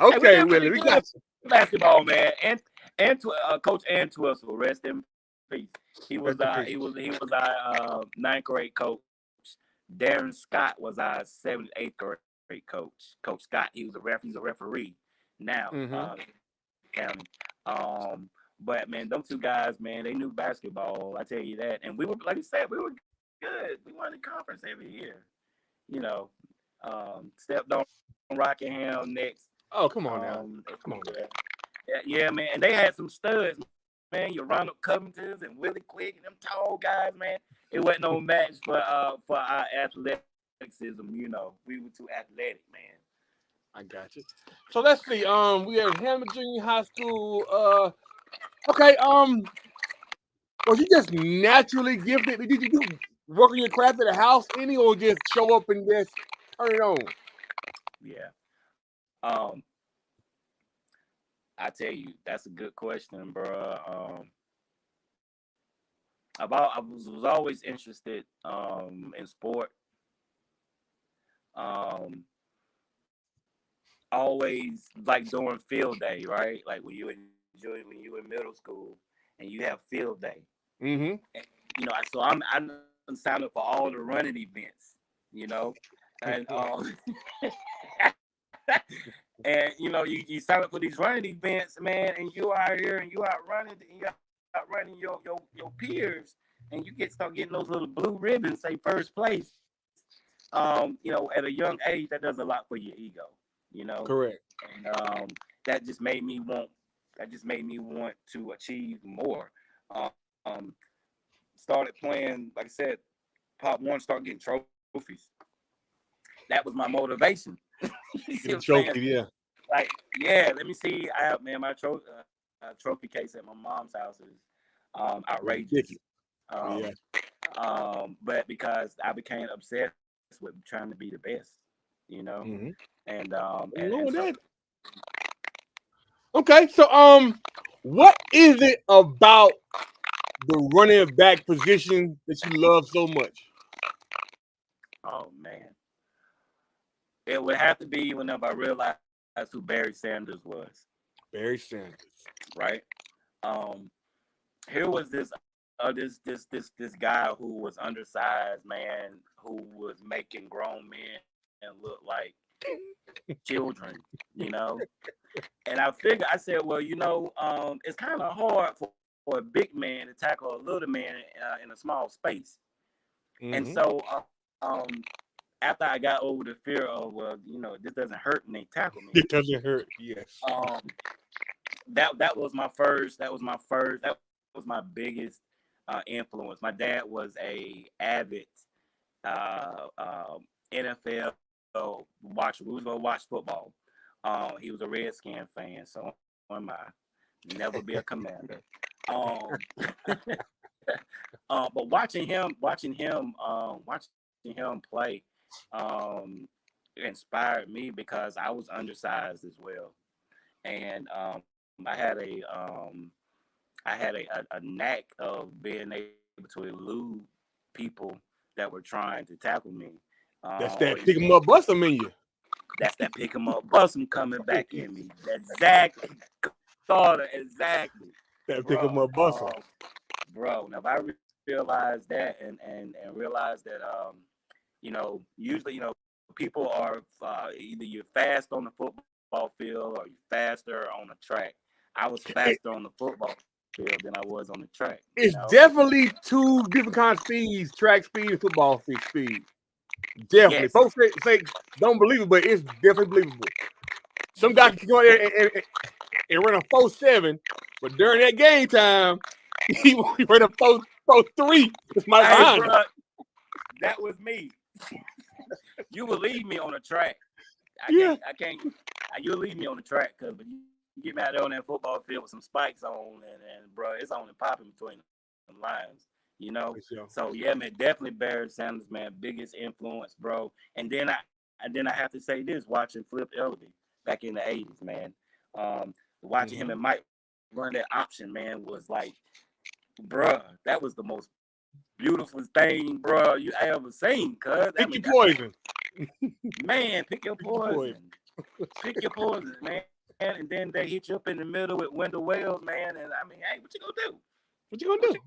Okay, Hey, Willie, we got you. basketball, man, and Coach Antwistle, rest in peace. He was Rest in peace. he was our 9th grade coach. Darren Scott was our 7th, 8th grade coach. Coach Scott, he's a referee now. County. But man, them two guys, man, they knew basketball. I tell you that, and we were, like you said, we were good. We won the conference every year. You know, stepped on Rockingham next. Oh, come on now. Come on. Yeah, man. And they had some studs, man. Your Ronald Covingtons and Willie Quick and them tall guys, man. It wasn't no match for our athleticism. You know, we were too athletic, man. I got you. So let's see. We at Hammer Junior High School. Okay. Was you just naturally gifted? Did you work on your craft at the house, any, or just show up and just turn it on? Yeah. I tell you, that's a good question, bro. I was always interested in sport. Always like during field day, right? Like when you in middle school and you have field day. Mm-hmm. And, so I'm signed up for all the running events, and and you sign up for these running events, man, and you out here and you out running your peers, and you start getting those little blue ribbons, say first place. At a young age, that does a lot for your ego. Correct. And that just made me want to achieve more. Started playing, like I said, Pop One, start getting trophies. That was my motivation. Trophy, yeah. Like, yeah, let me see. I have, man, my trophy case at my mom's house is outrageous. But because I became obsessed with trying to be the best, Mm-hmm. and that. Okay, so what is it about the running back position that you love so much? Oh man, it would have to be whenever I realized who Barry Sanders was. Barry Sanders, right? Here was this guy who was undersized, man, who was making grown men look like children, And I said, well, it's kind of hard for a big man to tackle a little man in a small space. Mm-hmm. And so after I got over the fear of, this doesn't hurt when they tackle me. It doesn't hurt, yes. That was my biggest influence. My dad was a avid NFL watcher. We was gonna watch football. He was a Redskin fan, so am I. Never be a Commander. But watching him play inspired me because I was undersized as well, and I had a knack of being able to elude people that were trying to tackle me. That's that pick 'em up, bust 'em in you. That's that pick 'em up, bust 'em coming back in me. Exactly. Exactly. That pick 'em up, bust 'em. Bro, now if I realized that and realized that usually, people are either you're fast on the football field or you're faster on the track. I was faster on the football field than I was on the track. It's definitely two different kinds of speeds: track speed and football speed. Definitely. Yes. Folks say don't believe it, but it's definitely believable. Some guys can go in there and run a 4.7, but during that game time, he ran a 4.3. It's my behind. Bro, that was me. You will leave me on the track. I can't. You'll leave me on the track because you get me out there on that football field with some spikes on, and bro, it's only popping between the lines. Sure. So yeah, man, definitely Barry Sanders, man, biggest influence, bro. And then I have to say this: watching Flip Ellerby back in the '80s, man, watching him and Mike run that option, man, was like, bruh, that was the most beautiful thing, bruh, you ever seen. Cuz pick your poison, man. Pick your poison. Pick your poison, man. And then they hit you up in the middle with Wendell Wells, man. And I mean, hey, what you gonna do? What you gonna do?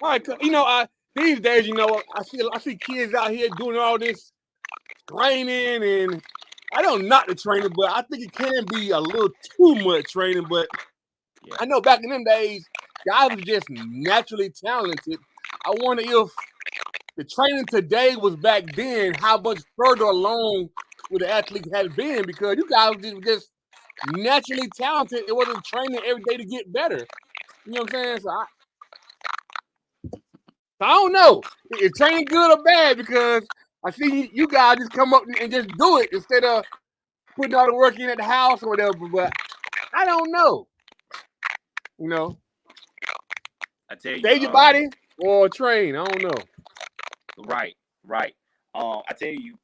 All right, these days, I see kids out here doing all this training, and I don't knock the training, but I think it can be a little too much training. But I know back in them days, guys were just naturally talented. I wonder if the training today was back then, how much further along would the athletes have been? Because you guys were just naturally talented. It wasn't training every day to get better. You know what I'm saying? So I don't know if training good or bad, because I see you guys just come up and just do it instead of putting all the work in at the house or whatever. But I don't know. I tell you, save your body or train. I don't know. Right. I tell you,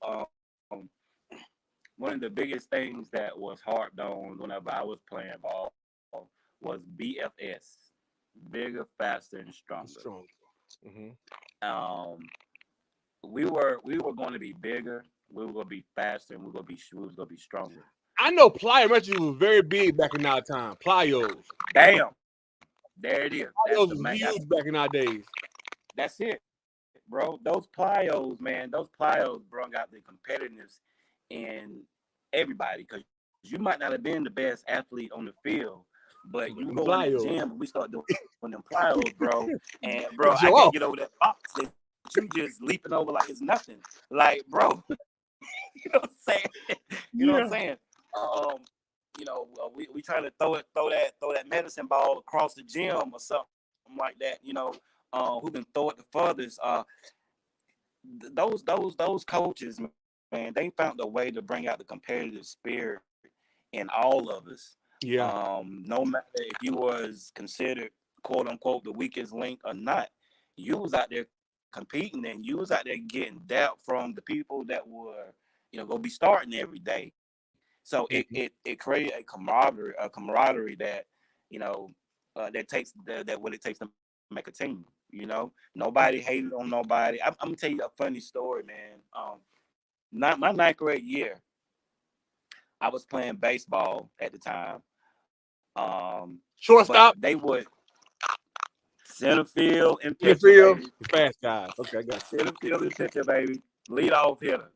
one of the biggest things that was harped on whenever I was playing ball was BFS, bigger, faster, and stronger. Mm-hmm. We were going to be bigger, we were going to be faster, and we was going to be stronger. I know plyo wrestling was very big back in our time. Plyos. Damn. There it is. Plyos was huge back in our days. That's it, bro. Those plyos, man. Those plyos brought out the competitiveness in everybody, because you might not have been the best athlete on the field, but you go in the gym and we start doing them plyos, bro. And bro, I can't get over that box that you just leaping over like it's nothing. Like, bro, you know what I'm saying? You know what I'm saying? We trying to throw that medicine ball across the gym or something like that. Who can throw it the furthest? Those coaches, man, they found a way to bring out the competitive spirit in all of us. Yeah. No matter if you was considered quote unquote the weakest link or not, you was out there competing, and you was out there getting doubt from the people that were, gonna be starting every day. So it created a camaraderie that, that takes that what it takes to make a team. Nobody hated on nobody. I'm gonna tell you a funny story, man. Not my ninth grade year, I was playing baseball at the time. Shortstop. They would center field and pitcher. Field, fast guys. Okay, I got center field and pitcher, baby. Lead off hitter.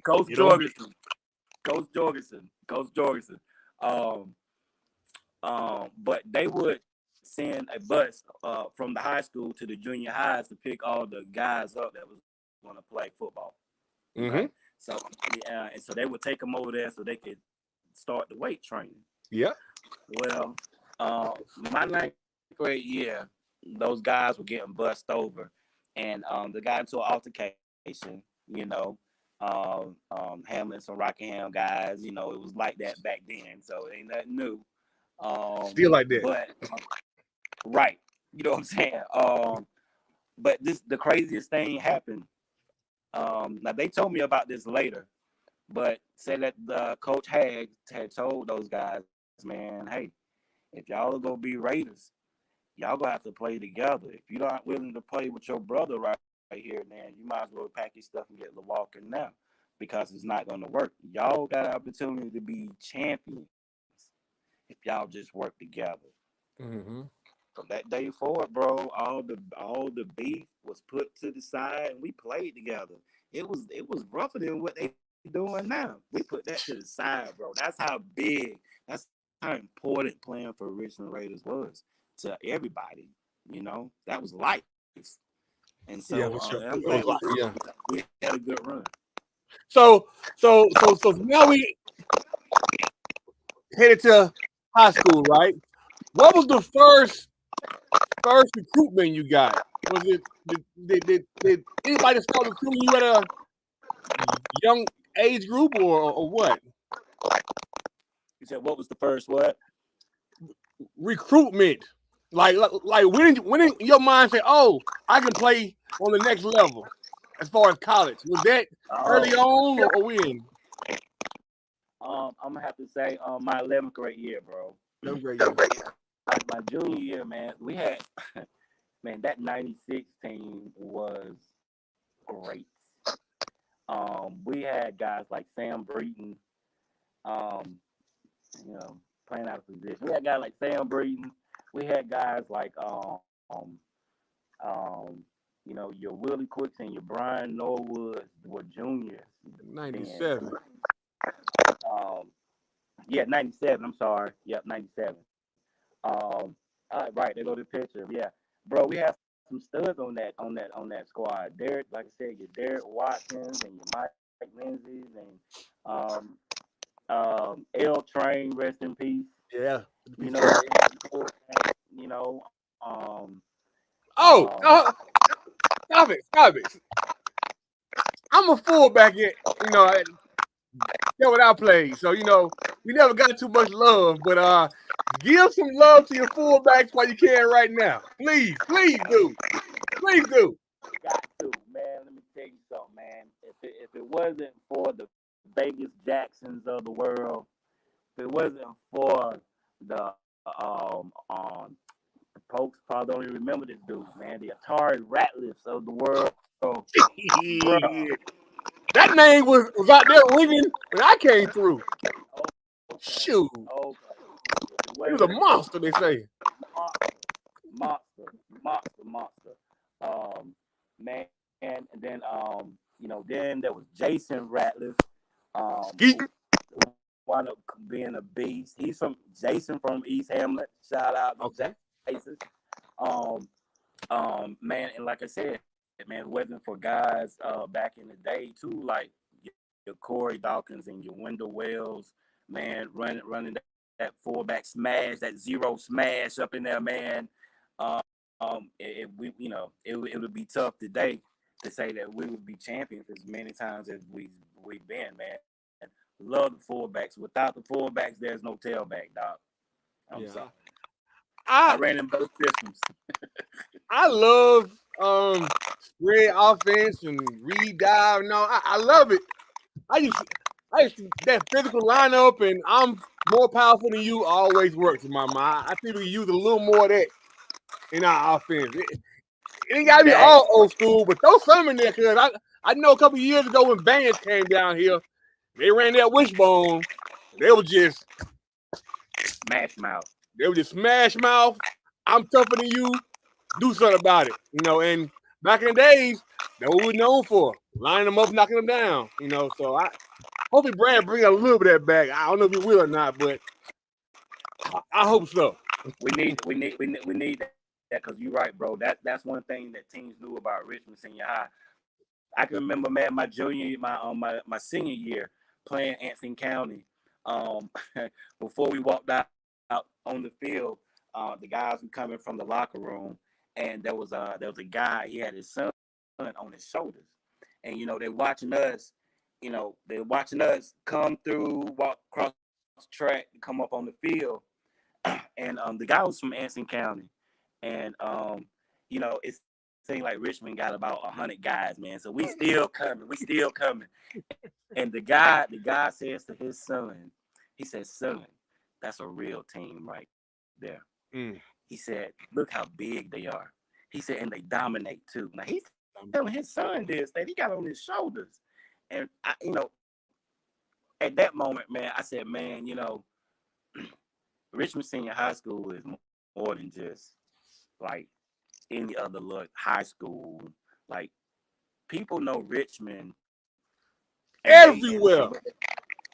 Coach Jorgensen. But they would send a bus from the high school to the junior highs to pick all the guys up that was going to play football. Okay? So and so they would take them over there so they could start the weight training. Yeah. Well, my ninth grade year, those guys were getting bussed over, and they got into an altercation. Hamlin, some Rockingham guys. It was like that back then, so it ain't nothing new. Still like that, but right, you know what I'm saying. But the craziest thing happened. Now they told me about this later, but said that the coach had told those guys, man, hey, if y'all are gonna be Raiders, y'all gonna have to play together. If you're not willing to play with your brother right here, man, you might as well pack your stuff and get the walking now, because it's not gonna work. Y'all got an opportunity to be champions if y'all just work together. Mm-hmm. from that day forward, bro, all the beef was put to the side, and we played together. It was rougher than what they doing now. We put that to the side, bro. That's how big, that's how important playing for Richmond Raiders was to everybody. That was life. And Yeah, so for sure. I'm It was glad like, yeah. we had a good run. So now we headed to high school, right? What was the first recruitment you got? Was it did anybody start recruiting you at a young age group or what? You said what was the first what? Recruitment. Like when did your mind say, "Oh, I can play on the next level"? As far as college, was that early Oh, on or when? I'm gonna have to say my 11th grade year, bro. No great year. Like my junior year, man, we had man that '96 team was great. We had guys like Sam Breeden, um, playing out of position. We had guys like Sam Breeden. We had guys like your Willie Quicks and your Brian Norwoods were juniors then. 97. Um, yeah, '97. I'm sorry. Yep, '97. Right. There go the picture. Yeah, bro. We have some studs on that squad. Derek, like I said, your Derek Watkins and your Mike Lindsay's and L Train, rest in peace. Yeah. You know, you know, um, Oh, um, stop it. I'm a fullback yet, that's what I played. So, we never got too much love, but give some love to your fullbacks while you can right now. Please do. Please do. got to, man. Let me tell you something, man. If it wasn't for the Vegas Jacksons of the world, if it wasn't for the folks probably don't even remember this dude, man. The Atari Ratliffs of the world, bro. That name was out there ringing when I came through. Okay, Shoot. okay. He was a monster, they say. Monster. Man, and then then there was Jason Ratliff, Skeet. who wound up being a beast. He's from Jason from East Hamlet. Shout out to Okay. Jason. Um, man, and like I said, man, it wasn't for guys back in the day too, like your Corey Dawkins and your Wendell Wells, man, running that fullback smash, that zero smash up in there, man. It would be tough today to say that we would be champions as many times as we've been, man. Love the fullbacks. Without the fullbacks, there's no tailback, dog. I'm sorry. I ran in both systems. I love spread offense and read dive. No, I love it. I used to, that physical lineup and I'm more powerful than you always works in my mind. I think we can use a little more of that in our offense. It ain't gotta be all old school, but throw some in there because I know a couple years ago when bands came down here, they ran that wishbone. They were just smash mouth. They were just smash mouth. I'm tougher than you. Do something about it. And back in the days, that's what we were known for. Lining them up, knocking them down. So I hopefully Brad bring a little bit of that back. I don't know if he will or not, but I hope so. We need that because you're right, bro. That's one thing that teams knew about Richmond Senior High. I can remember, man, my senior year playing Anson County. Before we walked out on the field, the guys were coming from the locker room, and there was a guy. He had his son on his shoulders, and they're watching us. They're watching us come through, walk across the track, and come up on the field. And the guy was from Anson County, and it seemed like Richmond got about 100 guys, man. So we still coming. And the guy says to his son, he says, "Son, that's a real team right there." He said, "Look how big they are." He said, "And they dominate too." Now he's telling his son this that he got on his shoulders, and at that moment, man, I said, man, Richmond Senior High School is more than just like any other look high school. Like people know Richmond and Everywhere.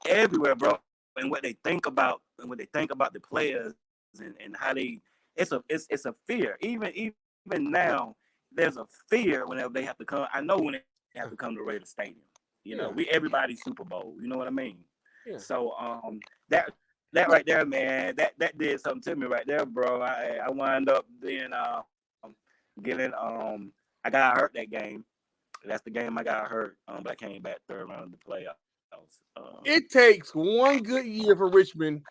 everywhere, bro. And what they think about the players and how they it's a fear. Even now, there's a fear whenever they have to come. I know when they have to come to Raider Stadium. You know, Yeah. everybody's Super Bowl. You know what I mean? Yeah. So that right there, man, that did something to me right there, bro. I wound up being getting I got hurt that game. That's the game I got hurt. But I came back third round of the playoffs. It takes one good year for Richmond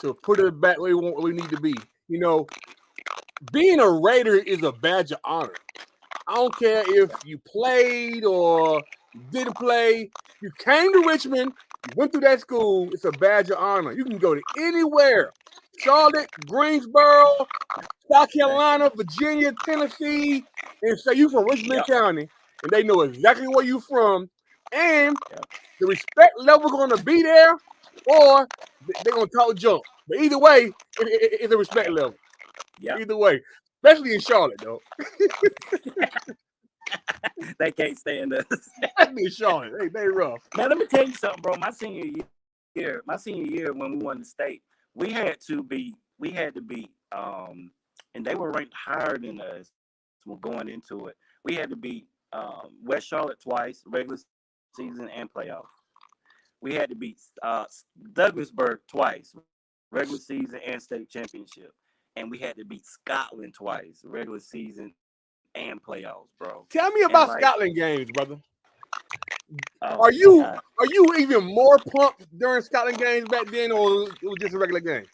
to put it back where we need to be. You know, being a Raider is a badge of honor. I don't care if you played or you didn't play. You came to Richmond, you went through that school, it's a badge of honor. You can go to anywhere. Charlotte, Greensboro, South Carolina, Virginia, Tennessee, and say you from Richmond County, and they know exactly where you from. And the respect level going to be there, or they're going to talk junk. But either way, it's a respect level. Yeah. Either way, especially in Charlotte, though. They can't stand us. Especially in Charlotte, they rough. Man, let me tell you something, bro. My senior year when we won the state, we had to beat, and they were ranked higher than us going into it. We had to beat West Charlotte twice, regular season and playoff. We had to beat Douglasburg twice, regular season and state championship. And we had to beat Scotland twice, regular season and playoffs, bro. Tell me about Scotland games, brother. Oh, are you even more pumped during Scotland games back then, or it was just a regular game?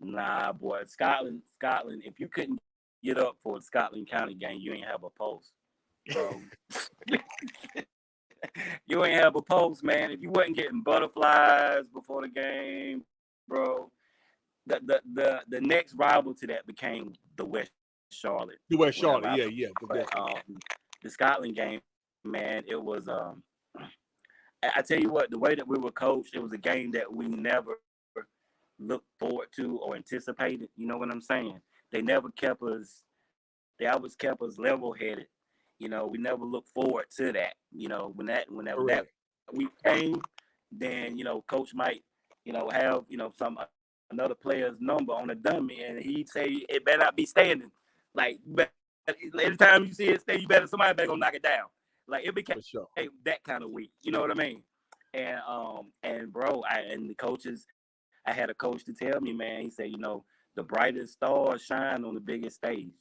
Nah, boy. Scotland. If you couldn't get up for a Scotland County game, you ain't have a post, bro. You ain't have a post, man. If you wasn't getting butterflies before the game, bro. The next rival to that became the West Charlotte. The West Charlotte, yeah. But, the Scotland game, man, it was I tell you what, the way that we were coached, it was a game that we never looked forward to or anticipated. You know what I'm saying? They always kept us level-headed. You know, we never looked forward to that. You know, whenever that week came, then, you know, coach might, you know, have, you know, another player's number on a dummy, and he'd say it better not be standing. Like, every time you see it stay, somebody better gonna knock it down. Like, it became that kind of week. You know what I mean? And bro, the coaches, I had a coach to tell me, man, he said, you know, the brightest stars shine on the biggest stage.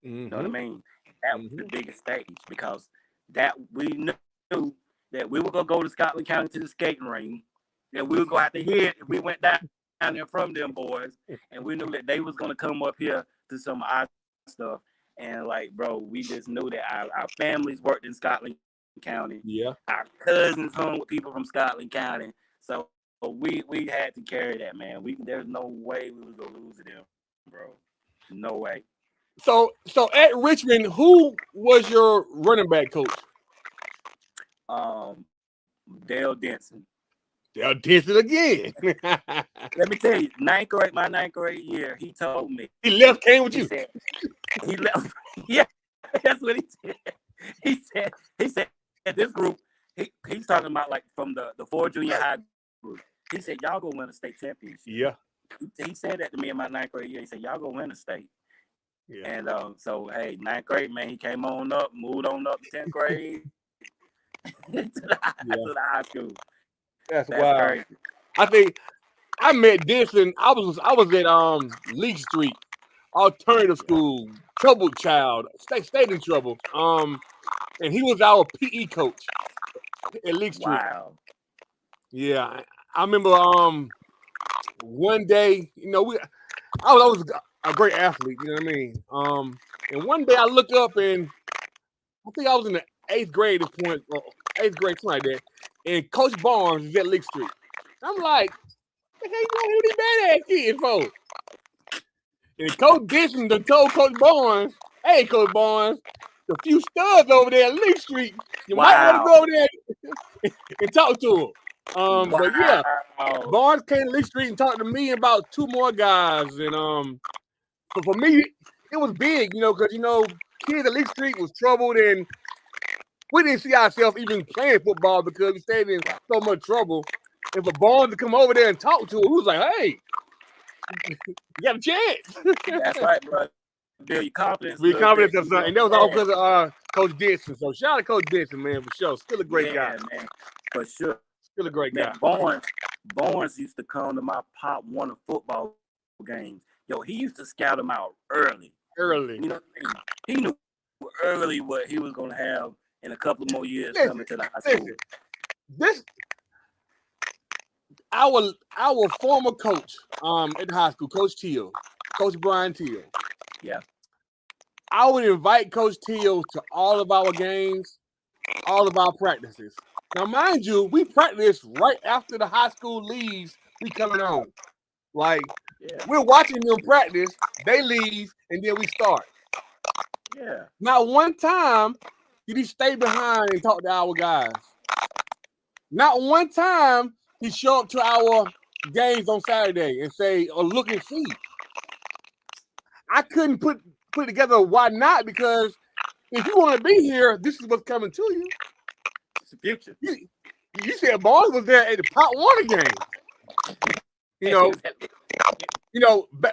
You know what I mean? That was the biggest stage, because that we knew that we were gonna go to Scotland County to the skating ring, that we were gonna have to hit if we went down there from them boys, and we knew that they was gonna come up here to some of our stuff. And like, bro, we just knew that our families worked in Scotland County. Yeah. Our cousins hung with people from Scotland County. So we had to carry that, man. There's no way we was gonna lose to them, bro. No way. So at Richmond, who was your running back coach? Dale Denson. Dale Denson again. Let me tell you, my ninth grade year, he told me. He left, came with you. He left. Yeah, that's what he said. He said this group, he's talking about like from the 4 junior high group. He said, y'all go win a state championship. Yeah. He said that to me in my ninth grade year. He said, y'all go win a state. Yeah. And so, hey, ninth grade, man, he came on up, moved on up to 10th grade to the high school. That's wild. Crazy. I think I met Denson. I was at Leak Street, alternative school, troubled child, stayed in trouble. And he was our PE coach at Leak Street. Wow. Yeah, I remember one day, you know, I was a great athlete, you know what I mean? And one day I look up and I think I was in the 8th grade at this point, or 8th grade, something like that. And Coach Barnes is at Leak Street. I'm like, what the hell you doing with these badass kids for? And Coach Denson told Coach Barnes, hey, Coach Barnes, the few studs over there at Leak Street, you might want to go over there and talk to them. But yeah, Barnes came to Leak Street and talked to me about 2 more guys. And for me, it was big, because Kids Elite Street was troubled, and we didn't see ourselves even playing football because we stayed in so much trouble. If a Barnes to come over there and talk to him, we was like, "Hey, you got a chance." That's right, bro. Build your confidence. Be confident bit, or something. And that was all because of Coach Dixon. So shout out to Coach Dixon, man, for sure. Still a great guy. Man, for sure. Still a great guy. Barnes used to come to my Pop Warner football games. Yo, he used to scout him out early. He knew early what he was going to have in a couple more years coming to the high school. Our former coach at the high school, Coach Teal, Coach Brian Teal. Yeah. I would invite Coach Teal to all of our games, all of our practices. Now, mind you, we practice right after the high school leaves. We coming on. Like, we're watching them practice. They leave, and then we start. Yeah. Not one time did he stay behind and talk to our guys. Not one time he show up to our games on Saturday and say, or look and see. I couldn't put together why not, because if you want to be here, this is what's coming to you. It's the future. You said Barnes was there at the Pop Warner game.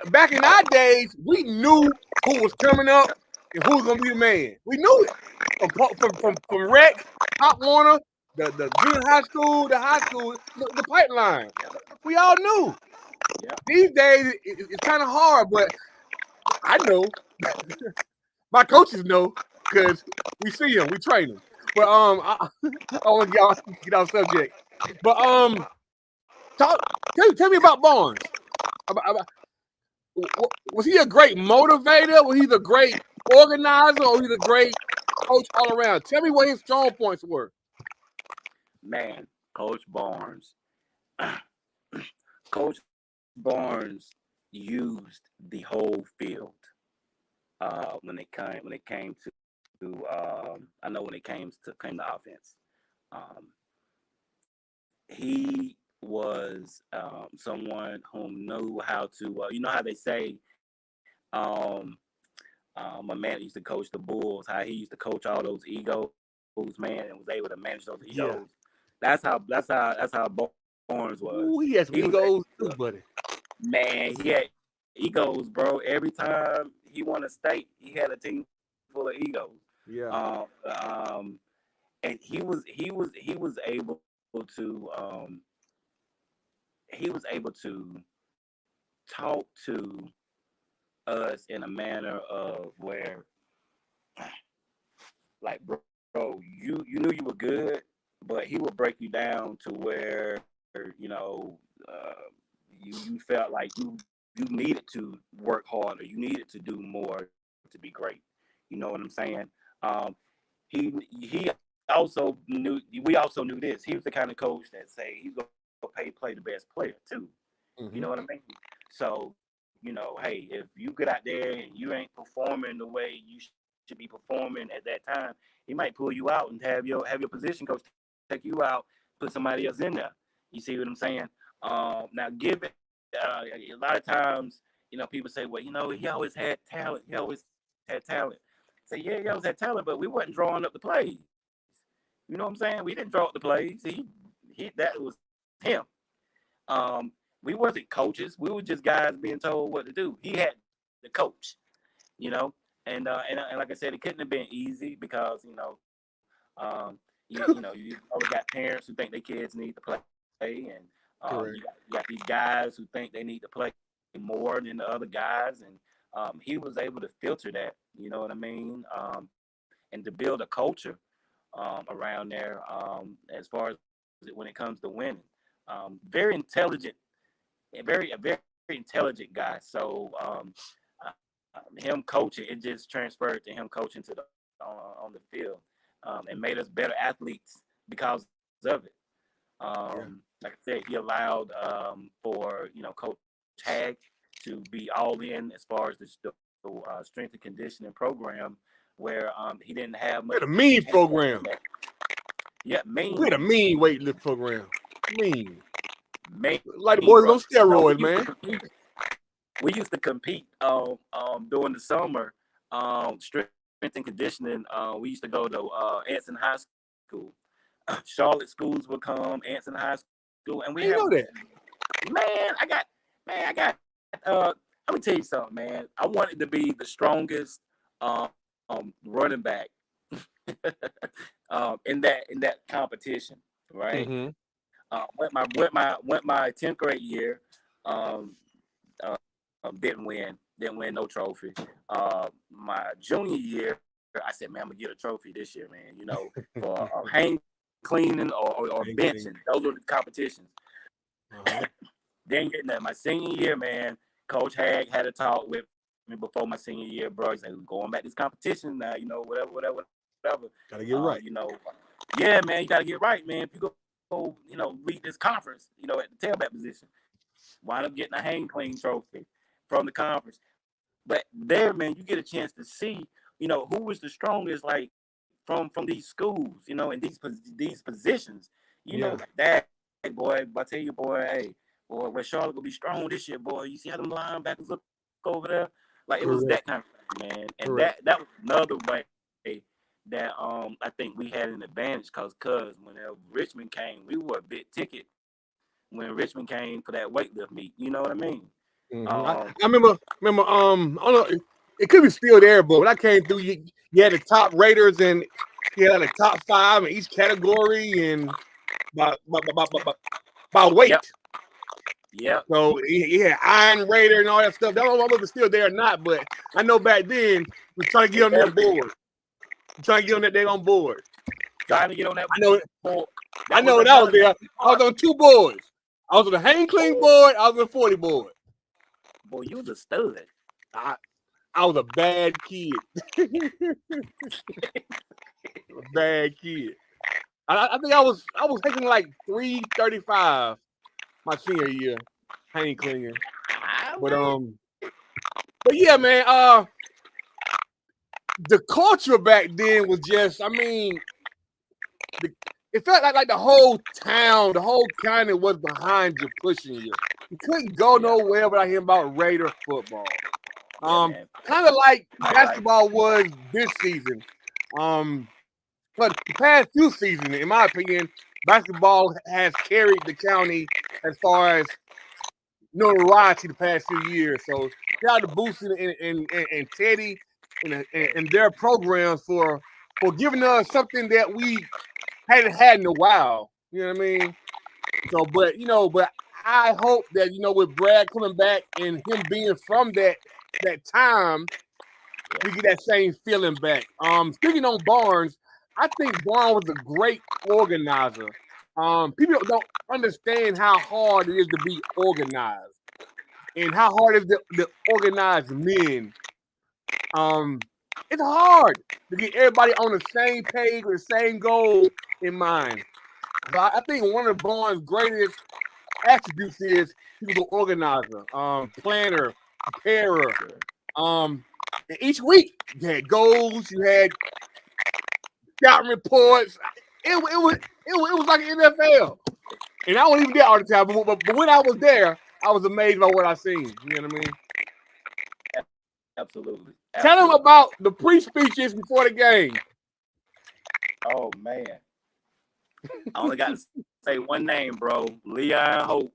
Back in our days, we knew who was coming up and who was gonna be the man. We knew it from rec, Pop Warner, the junior high school, the high school, the pipeline. We all knew. Yeah. These days, it's kind of hard, but I know. My coaches know because we see them, we train them. But I want to get off subject. But tell me about Barnes. Was he a great motivator? Was he the great organizer, or was he the great coach all around? Tell me what his strong points were. Man, Coach Barnes. Coach Barnes used the whole field when it came to I know when it came to offense. He was someone who knew how to how they say my man used to coach the Bulls, how he used to coach all those egos, man, and was able to manage those egos. That's how Barnes was. Ooh, he had some egos too, buddy. Man, he had egos, bro. Every time he won a state, he had a team full of egos. Yeah. And he was able to talk to us in a manner of where, like, bro, you knew you were good, but he would break you down to where you felt like you needed to work harder, you needed to do more to be great. You know what I'm saying? He also knew. We also knew this. He was the kind of coach that say he's gonna play the best player too. Mm-hmm. You know what I mean? So, hey, if you get out there and you ain't performing the way you should be performing at that time, he might pull you out and have your position coach take you out, put somebody else in there. You see what I'm saying? Now, given a lot of times, people say, well, he always had talent. He always had talent. Say, yeah, he always had talent, but we wasn't drawing up the plays. You know what I'm saying? We didn't draw up the plays. That was him. We wasn't coaches. We were just guys being told what to do. He had the coach, and like I said, it couldn't have been easy because you always got parents who think their kids need to play, and you got these guys who think they need to play more than the other guys, and he was able to filter that. You know what I mean? And to build a culture around there as far as when it comes to winning. Very intelligent, a very intelligent guy. So him coaching, it just transferred to him coaching to on the field, and made us better athletes because of it. Like I said, he allowed for Coach Hag to be all in as far as the strength and conditioning program, where he didn't have much. We had a mean program. Yeah, mean. We had a mean weightlifting program. Mean. Mean. Like the boys on steroids, man. we used to compete during the summer, strength and conditioning. We used to go to Anson High School. Charlotte schools would come, Anson High School, and we I didn't have know that. I got let me tell you something, man. I wanted to be the strongest running back in that competition, right? Mm-hmm. Went my 10th grade year. Um, didn't win no trophy. My junior year, I said, man, I'm gonna get a trophy this year, man. For hang cleaning or benching. Those were the competitions. Uh-huh. Didn't get that. My senior year, man, Coach Hag had a talk with me before my senior year, bro. He said, we're going back to this competition now, whatever. Gotta get right. Yeah, man, you gotta get right, man. If you go, lead this conference, at the tailback position. Wind up getting a hang clean trophy from the conference. But there, man, you get a chance to see, who is the strongest, like from these schools, in these positions. Like that, boy. I tell you, boy, hey, boy, where Charlotte gonna be strong this year, boy. You see how them linebackers look over there? Like it was that kind of thing, man. And that was another way that I think we had an advantage because whenever Richmond came, we were a big ticket when Richmond came for that weightlifting meet. You know what I mean? Mm-hmm. I remember. I don't know. It could be still there, but when I came through, you had the top raters and you had the top 5 in each category and by weight. Yep. So yeah, Iron Raider and all that stuff. I don't know if it's still there or not, but I know back then we were trying to get on that board. Trying to get on that day on board. Trying to get on that board. I know when I was there. I was on 2 boards. I was on the hang clean board. I was on the 40 board. Boy, you was a stud. I was a bad kid. Bad kid. I think I was taking like 335 my senior year, hang cleaning. But yeah, man. The culture back then was just, it felt like the whole town, the whole county was behind you, pushing you. You couldn't go nowhere without hearing about Raider football. Kind of like basketball was this season. But the past 2 seasons, in my opinion, basketball has carried the county as far as notoriety the past few years. So shout out to Boosie and Teddy and their programs for giving us something that we hadn't had in a while. You know what I mean? So, but I hope that with Brad coming back and him being from that time, we get that same feeling back. Speaking on Barnes, I think Barnes was a great organizer. People don't understand how hard it is to be organized and how hard it is to organize men. It's hard to get everybody on the same page with the same goal in mind. But I think one of Barnes' greatest attributes is he was an organizer, planner, preparer. And each week you had goals, you had scouting reports. It was like an NFL. And I wasn't even there all the time, but when I was there, I was amazed by what I seen. You know what I mean? Absolutely. Tell them about the pre-speeches before the game. Oh man, I only got to say one name, bro. Leon Hope.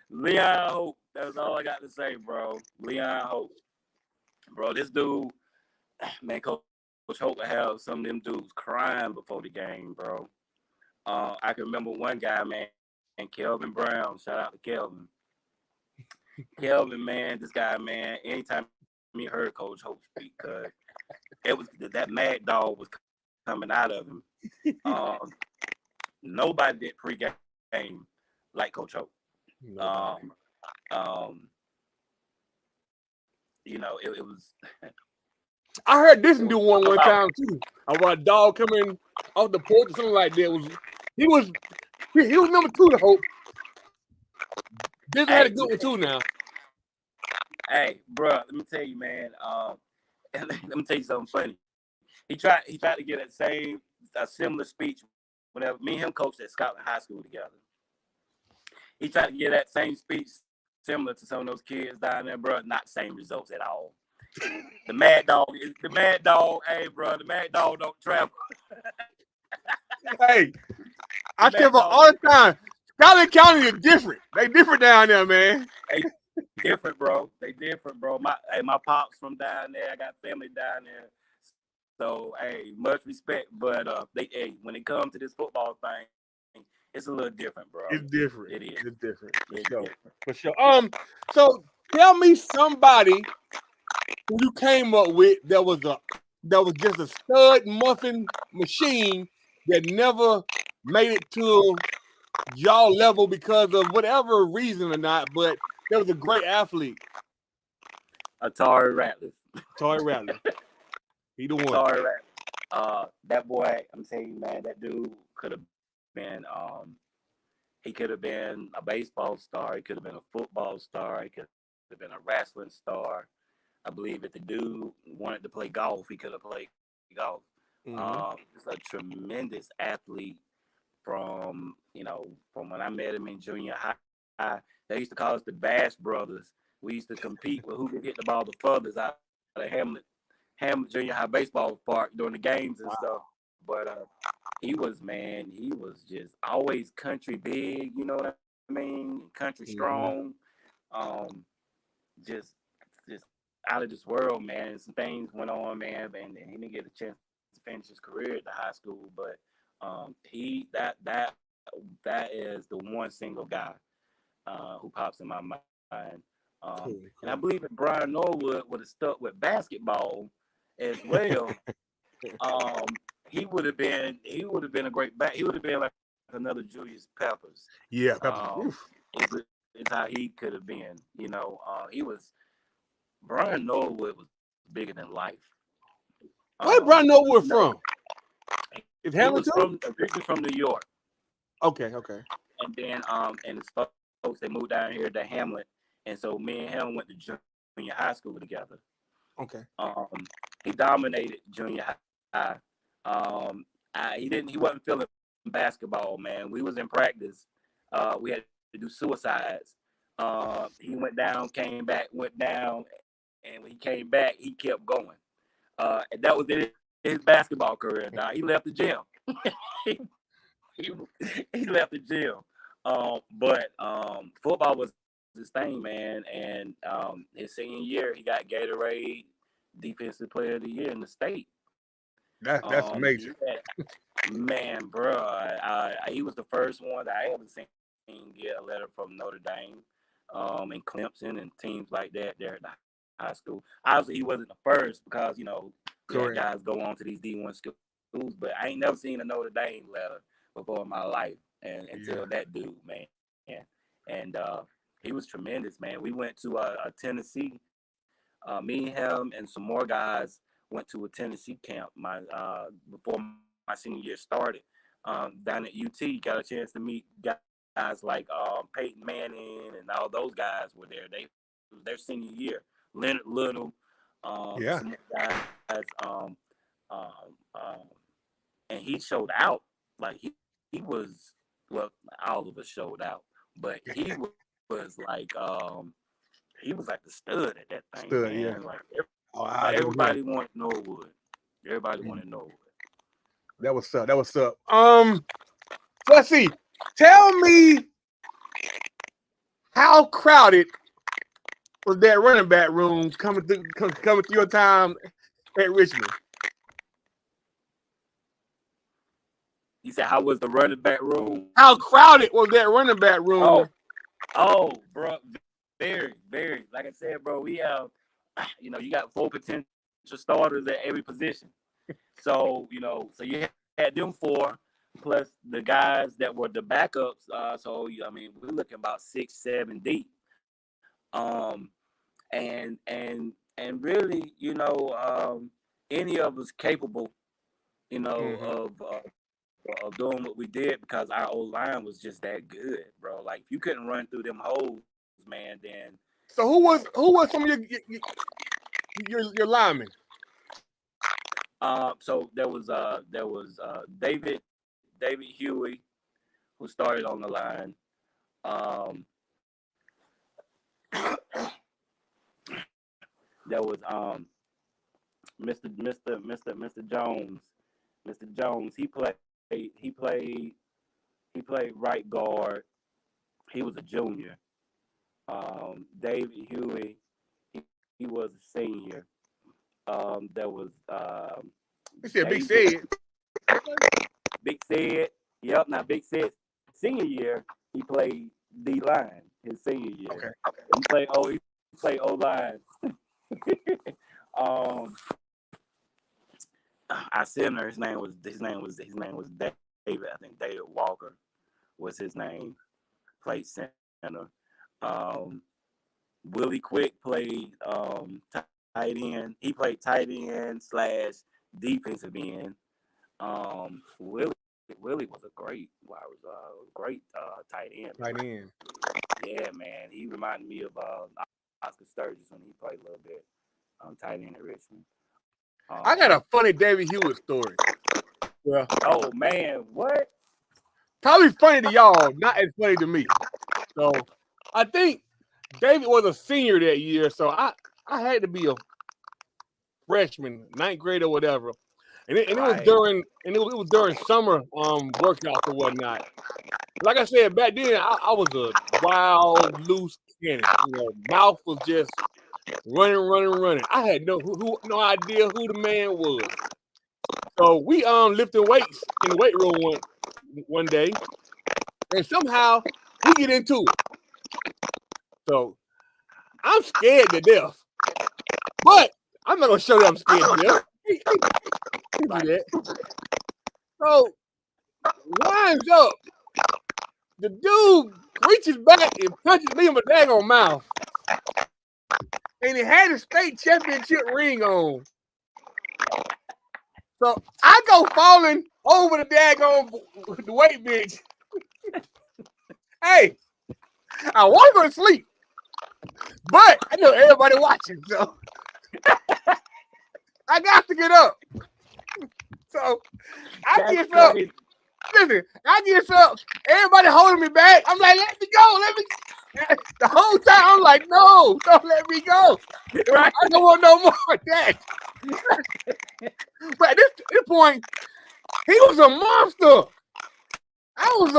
Leon Hope. That's all I got to say, bro. Leon Hope. Bro, this dude, man, Coach Hope would have some of them dudes crying before the game, bro. I can remember one guy, man, and Kelvin Brown. Shout out to Kelvin. Kelvin, man, this guy, man, anytime he heard Coach Hope speak, cause it was that mad dog was coming out of him. Nobody did pregame like Coach Hope. It was. I heard this do one time too. About a dog coming off the porch or something like that. He was number 2 to Hope. This had a good one too now. Hey, bro, let me tell you, man. Let me tell you something funny. He tried to get a similar speech. Whenever me and him coached at Scotland High School together. he tried to get that same speech similar to some of those kids down there, bro. Not same results at all. The Mad Dog is the Mad Dog. Hey, bro, the Mad Dog don't travel. Hey, I tell you all the time, Scotland County is different. They different down there, man. They different, bro. They different, bro. My pops from down there. I got family down there. So, hey, much respect. But when it comes to this football thing, it's a little different, bro. It's different. It is. It's different. It's different. For sure. So tell me somebody who you came up with that was just a stud muffin machine that never made it to y'all level because of whatever reason or not, but that was a great athlete. Atari Ratliff. Tory Rattler. He the one. Atari Ratliff. That boy, I'm saying, man, that dude could have been he could have been a baseball star, he could have been a football star, he could have been a wrestling star. I believe if the dude wanted to play golf, he could have played golf. Mm-hmm. He's a tremendous athlete from when I met him in junior high. They used to call us the Bash Brothers. We used to compete with who could hit the ball the furthest out of Hamlet Junior High baseball park during the games and stuff. But he was just always country big, you know what I mean? Country strong. Just out of this world, man. And some things went on, man, and he didn't get a chance to finish his career at the high school. But that is the one single guy who pops in my mind. Cool. And I believe if Brian Norwood would have stuck with basketball as well, he would have been a great back. He would have been like another Julius Peppers. Yeah, Peppers. Is how he could have been. Brian Norwood was bigger than life. Where Brian Norwood from? Is Hamilton? Originally from New York. Okay. And then and his folks, they moved down here to Hamlet, and so me and him went to junior high school together. Okay. He dominated junior high. He wasn't feeling basketball, man. We was in practice. We had to do suicides. He went down, came back, went down, and when he came back, he kept going. And that was his basketball career. Now he left the gym. he left the gym. But football was his thing, man. And his senior year, he got Gatorade Defensive Player of the Year in the state. That's amazing. Man, bro, he was the first one that I ever seen get a letter from Notre Dame, and Clemson and teams like that there at the high school. Obviously, he wasn't the first because guys go on to these D1 schools, but I ain't never seen a Notre Dame letter before in my life, and until that dude, man. And he was tremendous, man. We went to a Tennessee. Me and him and some more guys went to a Tennessee camp before my senior year started. Down at UT, got a chance to meet guys like Peyton Manning and all those guys were there. It was their senior year. Leonard Little, some guys, and he showed out. Like he was, well, all of us showed out, but he was like the stud at that thing, man. Yeah. Like everybody wanted Norwood. Everybody wanted Norwood. That was up. Let's see. Tell me how crowded was that running back room coming through your time at Richmond? You said how was the running back room? How crowded was that running back room? Oh, bro, very, very. Like I said, bro, we have, you got 4 potential starters at every position. So you had them 4 plus the guys that were the backups. So we're looking about 6, 7 deep. And really, any of us capable, of doing what we did because our old line was just that good, bro. Like if you couldn't run through them holes, man, then. So who was some of your linemen? So there was David Huey, who started on the line. Um, there was Mr. Jones. Mr. Jones, he played he played right guard. He was a junior. David Huey, he was a senior. There was You said Big David Sid. Big Sid. Yep, now Big Sid senior year, he played D line his senior year. Okay. He played O line. um our center, his name was David. I think David Walker was his name. Played center. Um, Willie Quick played tight end. He played tight end slash defensive end. Willie was a great tight end. Right in. Yeah, man. He reminded me of Oscar Sturgis when he played a little bit tight end at Richmond. I got a funny David Hewitt story. Well, Oh man, what? probably funny to y'all, not as funny to me. So I think David was a senior that year, so I had to be a freshman, ninth grade or whatever. And it was during summer workouts or whatnot. Like I said, back then I was a wild, loose cannon. Mouth was just running. I had no idea who the man was. So we lifting weights in the weight room one day, and somehow we get into it. So I'm scared to death, but I'm not gonna show you I'm scared to death. Do that. So winds up, the dude reaches back and punches me in my daggone mouth, and he had a state championship ring on. So I go falling over the daggone the weight bench. Hey, I was going to sleep, but I know everybody watching, so I got to get up. So I get up. Listen, I get up. Everybody holding me back. I'm like, let me go. The whole time I'm like, no, don't let me go. Right. I don't want no more of that. But at this point, he was a monster. I was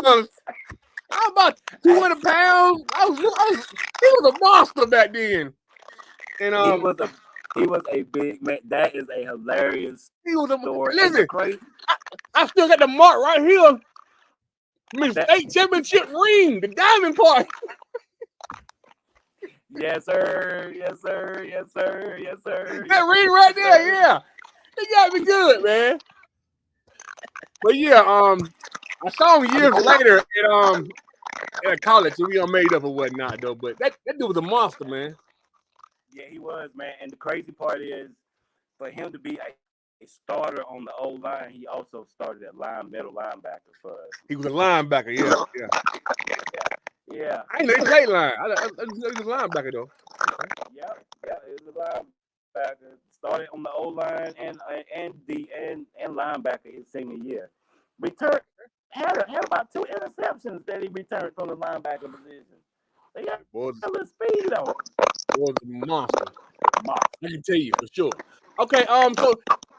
about 200 pounds. He was a monster back then. And he was a big man. That is a hilarious story. Listen, I still got the mark right here. State championship ring, the diamond part. Yes, sir. That ring right there, yeah. It got me good, man. But yeah, I saw him years later at college, and we all made up or whatnot, though. But that dude was a monster, man. Yeah, he was, man. And the crazy part is, for him to be a starter on the O line, he also started at middle linebacker for us. He was a linebacker, yeah. Yeah. I didn't know he played line. I just know he was a linebacker, though. Yeah, he was a linebacker. Started on the O line and linebacker his senior year. Had about 2 interceptions that he returned from the linebacker position. They got a little speed on him. Was a monster. I can tell you for sure. Okay, so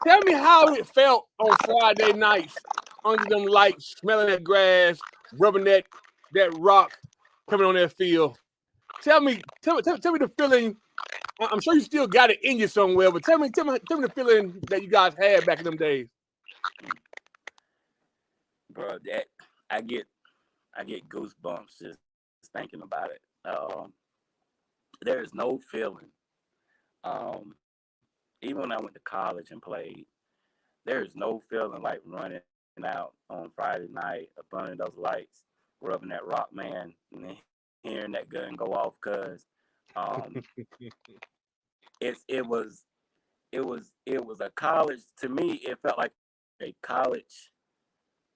tell me how it felt on Friday nights under them lights, smelling that grass, rubbing that rock coming on that field. Tell me the feeling. I'm sure you still got it in you somewhere, but tell me the feeling that you guys had back in them days. Bro, that I get goosebumps just thinking about it. There is no feeling. Even when I went to college and played, there is no feeling like running out on Friday night up under those lights, rubbing that rock, man, and then hearing that gun go off. Cause it was a college. To me, it felt like a college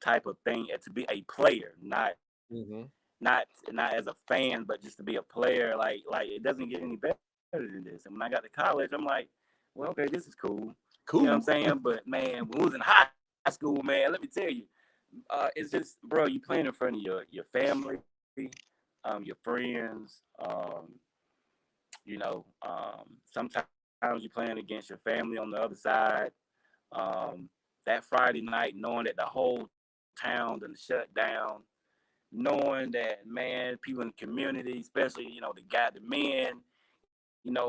type of thing, to be a player, not as a fan, but just to be a player. Like it doesn't get any better than this. And when I got to college, I'm like, well, okay, this is cool. You know what I'm saying? But man, when we was in high school, man, let me tell you, it's just, bro, you playing in front of your family, your friends. Sometimes you're playing against your family on the other side. That Friday night, knowing that the whole town done shut down, knowing that, man, people in the community, especially, the men,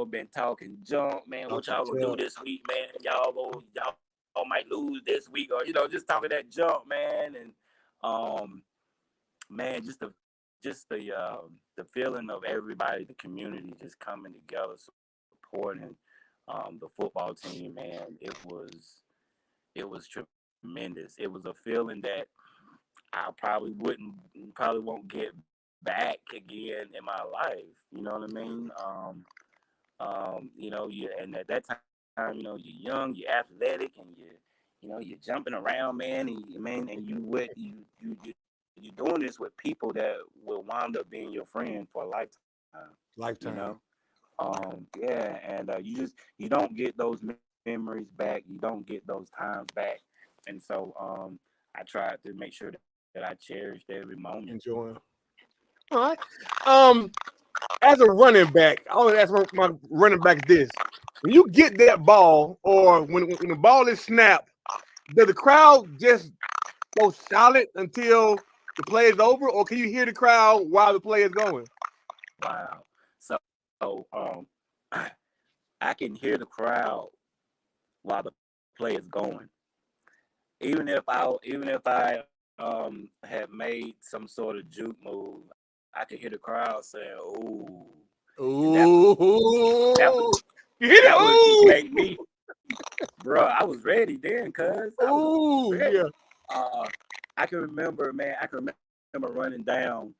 been talking junk, man, what y'all gonna do this week, man? Y'all might lose this week, or, just talking that junk, man. And man, the feeling of everybody, the community just coming together, supporting the football team, man. It was tremendous. It was a feeling that I probably won't get back again in my life. You know what I mean? And at that time, you're young, you're athletic, and you're jumping around, man, and you're doing this with people that will wind up being your friend for a lifetime. Yeah, and you don't get those memories back. You don't get those times back, and so I tried to make sure that I cherished every moment. Enjoy. All right. As a running back, I always ask my running back this: when you get that ball, or when the ball is snapped, does the crowd just go silent until the play is over, or can you hear the crowd while the play is going? Wow. So I can hear the crowd while the play is going. Even if I had made some sort of juke move, I could hear the crowd saying, "Ooh." Ooh. That would just make me, bro. I was ready then, cuz. Ooh, yeah. I can remember, man. I can remember running down.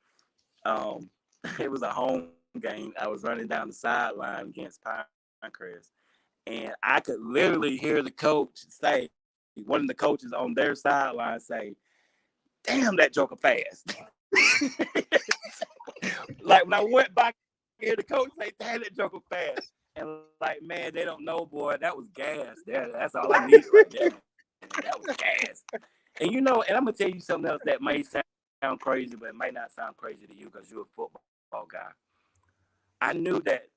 It was a home game. I was running down the sideline against Pinecrest, and I could literally hear the coach say, one of the coaches on their sideline say, "Damn, that joker fast." Like when I went back here, the coach say, "Damn, that joker fast." And like, man, they don't know, boy. That was gas. That's all I needed right there. That was gas. And and I'm gonna tell you something else that may sound crazy, but it might not sound crazy to you because you're a football guy. I knew that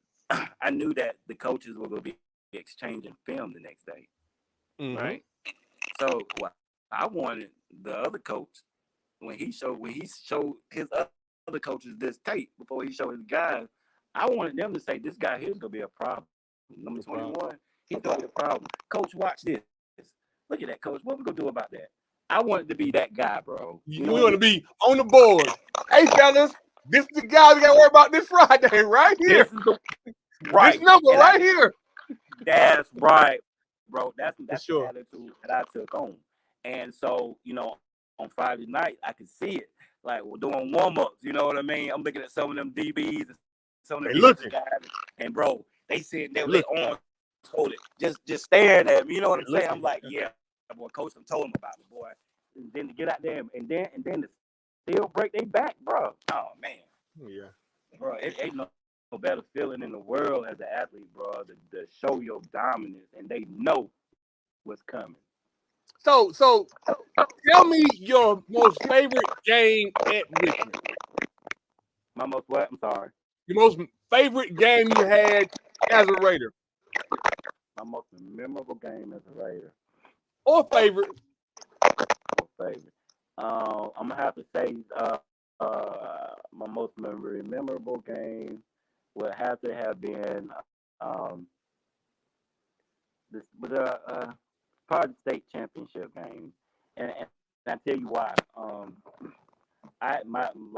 the coaches were gonna be exchanging film the next day, right? So I wanted the other coach when he showed his other coaches this tape before he showed his guys. I wanted them to say, "This guy here's gonna be a problem. Number 21, he's gonna be a problem. Coach, watch this. Look at that, coach. What we gonna do about that?" I wanted to be that guy, bro. You want to be on the board. Hey, fellas, this is the guy we got to worry about this Friday, right here. This number right here. That's right, bro. That's sure. the attitude that I took on. And so, on Friday night, I could see it. Like, we're doing warm-ups, you know what I mean? I'm looking at some of them DBs and some of them guys. And, bro, they sitting there with their arms folded, just staring at me. You know what I'm saying? I'm like, yeah, boy, coach told him about it, boy. And then to get out there and then to still break their back, bro. Oh, man. Yeah. Bro, it ain't no better feeling in the world as an athlete, bro, to show your dominance, and they know what's coming. So tell me your most favorite game at Richmond. My most what? I'm sorry. Your most favorite game you had as a Raider. My most memorable game as a Raider. Or favorite. I'm gonna have to say my most memorable game would have to have been this was part of the state championship game, and I tell you why. Like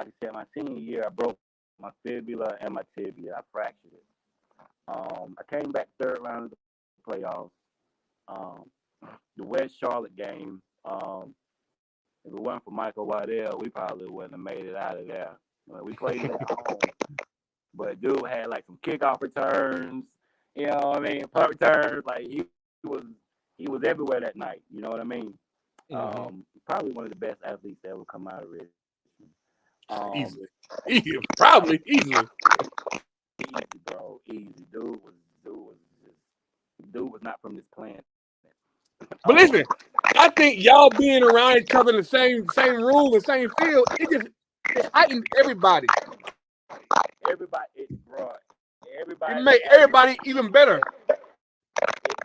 I said, my senior year, I broke my fibula and my tibia. I fractured it. I came back third round of the playoffs. The West Charlotte game. If it wasn't for Michael Waddell, we probably wouldn't have made it out of there. We played it at home, but dude had like some kickoff returns. You know what I mean? Punt returns. Like he was everywhere that night. You know what I mean? Probably one of the best athletes that ever come out of Richmond. Easily. Probably easily. Easy, bro. Easy. Dude was not from this planet. But listen, I think y'all being around each other in the same room, the same field, it heightened everybody. everybody. It made everybody even better.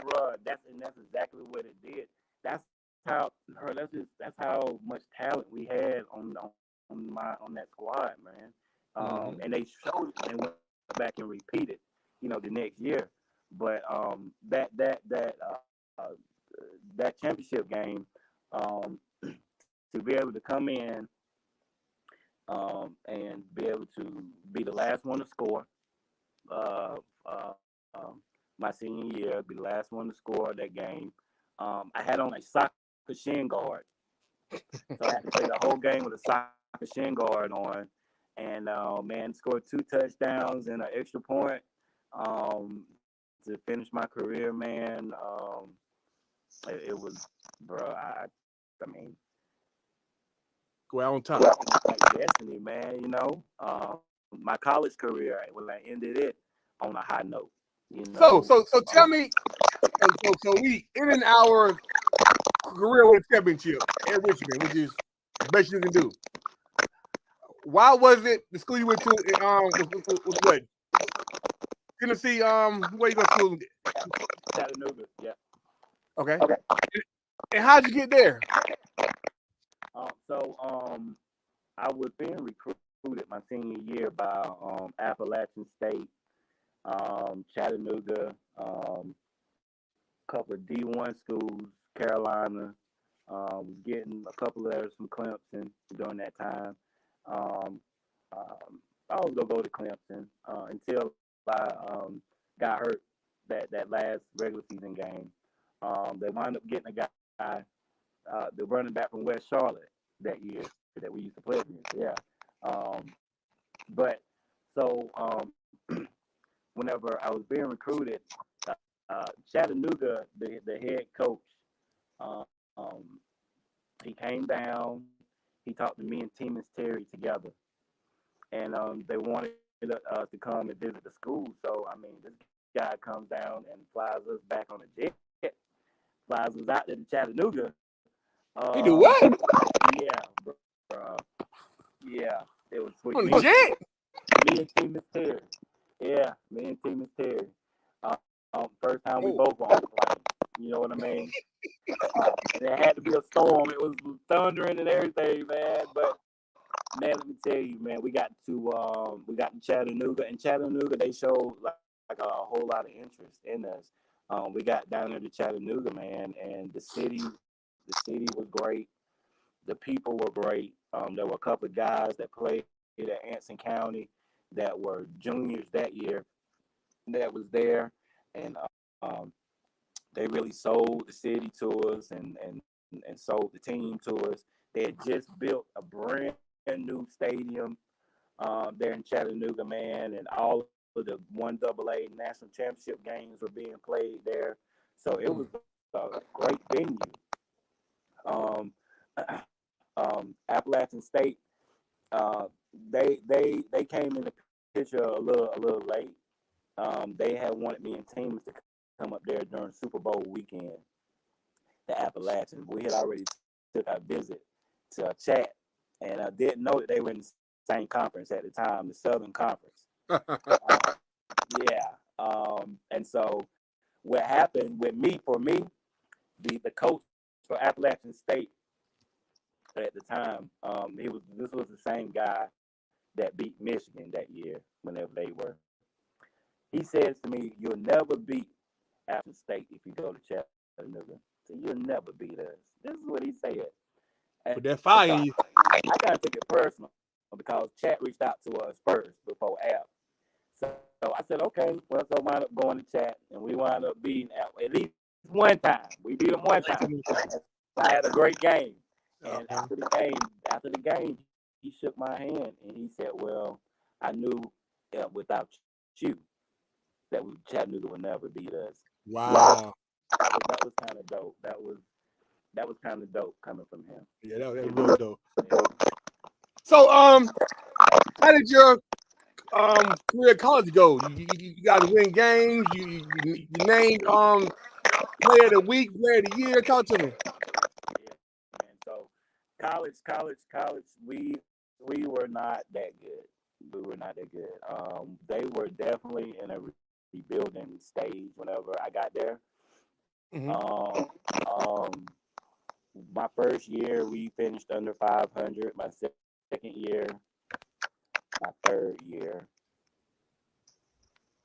Bruh, that's exactly what it did. That's how that's how much talent we had on that squad, man. And they showed it and went back and repeated, the next year. But that championship game, to be able to come in and be able to be the last one to score. Uh, uh, my senior year, be the last one to score that game. I had on a soccer shin guard, so I had to play the whole game with a soccer shin guard on, and man, scored 2 touchdowns and an extra point to finish my career, man. It was, bro. I mean, Go out on top. like destiny, man. My college career when I ended it on a high note. So tell me, so we ending our career with a championship at Richmond, which is the best you can do. Why was it the school you went to? Was what? Tennessee. Where you go to school? Chattanooga. Yeah. Okay. And how'd you get there? I was being recruited my senior year by Appalachian State, Chattanooga, couple of D1 schools, Carolina. Was getting a couple letters from Clemson during that time. I was gonna go to Clemson until I got hurt that last regular season game. They wound up getting a guy, the running back from West Charlotte that year that we used to play against. Yeah. But so whenever I was being recruited, Chattanooga, the head coach, um, he came down. He talked to me and Timus Terry together, and they wanted us to come and visit the school. So I mean, this guy comes down and flies us back on a jet, flies us out to Chattanooga. You do what? Yeah, bro. Yeah, it was sweet. On the jet? Me and Timus Terry. Yeah, me and Timus Terry. First time we both on the plane. You know what I mean? And it had to be a storm. It was thundering and everything, man. But man, let me tell you, man, we got to Chattanooga, and Chattanooga they showed like a whole lot of interest in us. We got down there to Chattanooga, man, and the city was great. The people were great. There were a couple of guys that played at Anson County that were juniors that year that was there, and they really sold the city to us and sold the team to us. They had just built a brand new stadium there in Chattanooga, man, and all of the 1AA national championship games were being played there. So it was a great venue. Appalachian State, they came in the picture a little late. They had wanted me and teams to come up there during Super Bowl weekend, the Appalachians. We had already took our visit to a chat, and I didn't know that they were in the same conference at the time, the Southern Conference. And so what happened with me, the coach for Appalachian State at the time, this was the same guy that beat Michigan that year whenever they were. He says to me, "You'll never beat Appalachian State if you go to Chattanooga. So you'll never beat us." This is what he said. But that fire, I kind of took it personal because Chat reached out to us first before App. So I said, okay, well, so I wound up going to Chat, and we wound up beating App at least one time. We beat them one time. I had a great game. And after the game, he shook my hand and he said, "Well, I knew without you that Chattanooga would never beat us." Wow. That was kind of dope. That was kind of dope coming from him. Yeah, that was real dope. So, how did your career at college go? You guys win games. You named player of the week, player of the year. Talk to me. Yeah, man. So college, we were not that good. We were not that good. They were definitely in a rebuilding stage whenever I got there. Mm-hmm. Um, my first year, we finished under 500. My second year, my third year,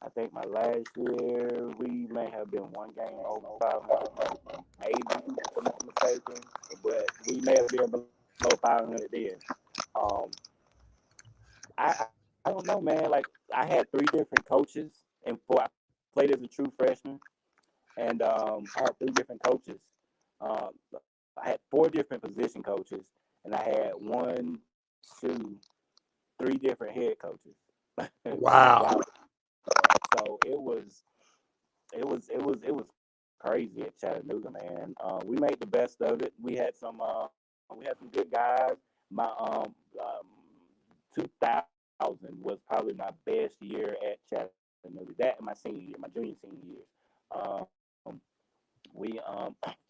I think my last year, we may have been one game over 500, maybe, if I'm not mistaken. But we may have been below 500 then. Um, I don't know, man. Like, I had three different coaches, and I played as a true freshman, and I had three different coaches. Um, I had four different position coaches, and I had one, two, three different head coaches. Wow. Wow. So it was crazy at Chattanooga, man. We made the best of it. We had some good guys. My 2000 was probably my best year at Chattanooga. That and my senior year, my junior senior years. Um, we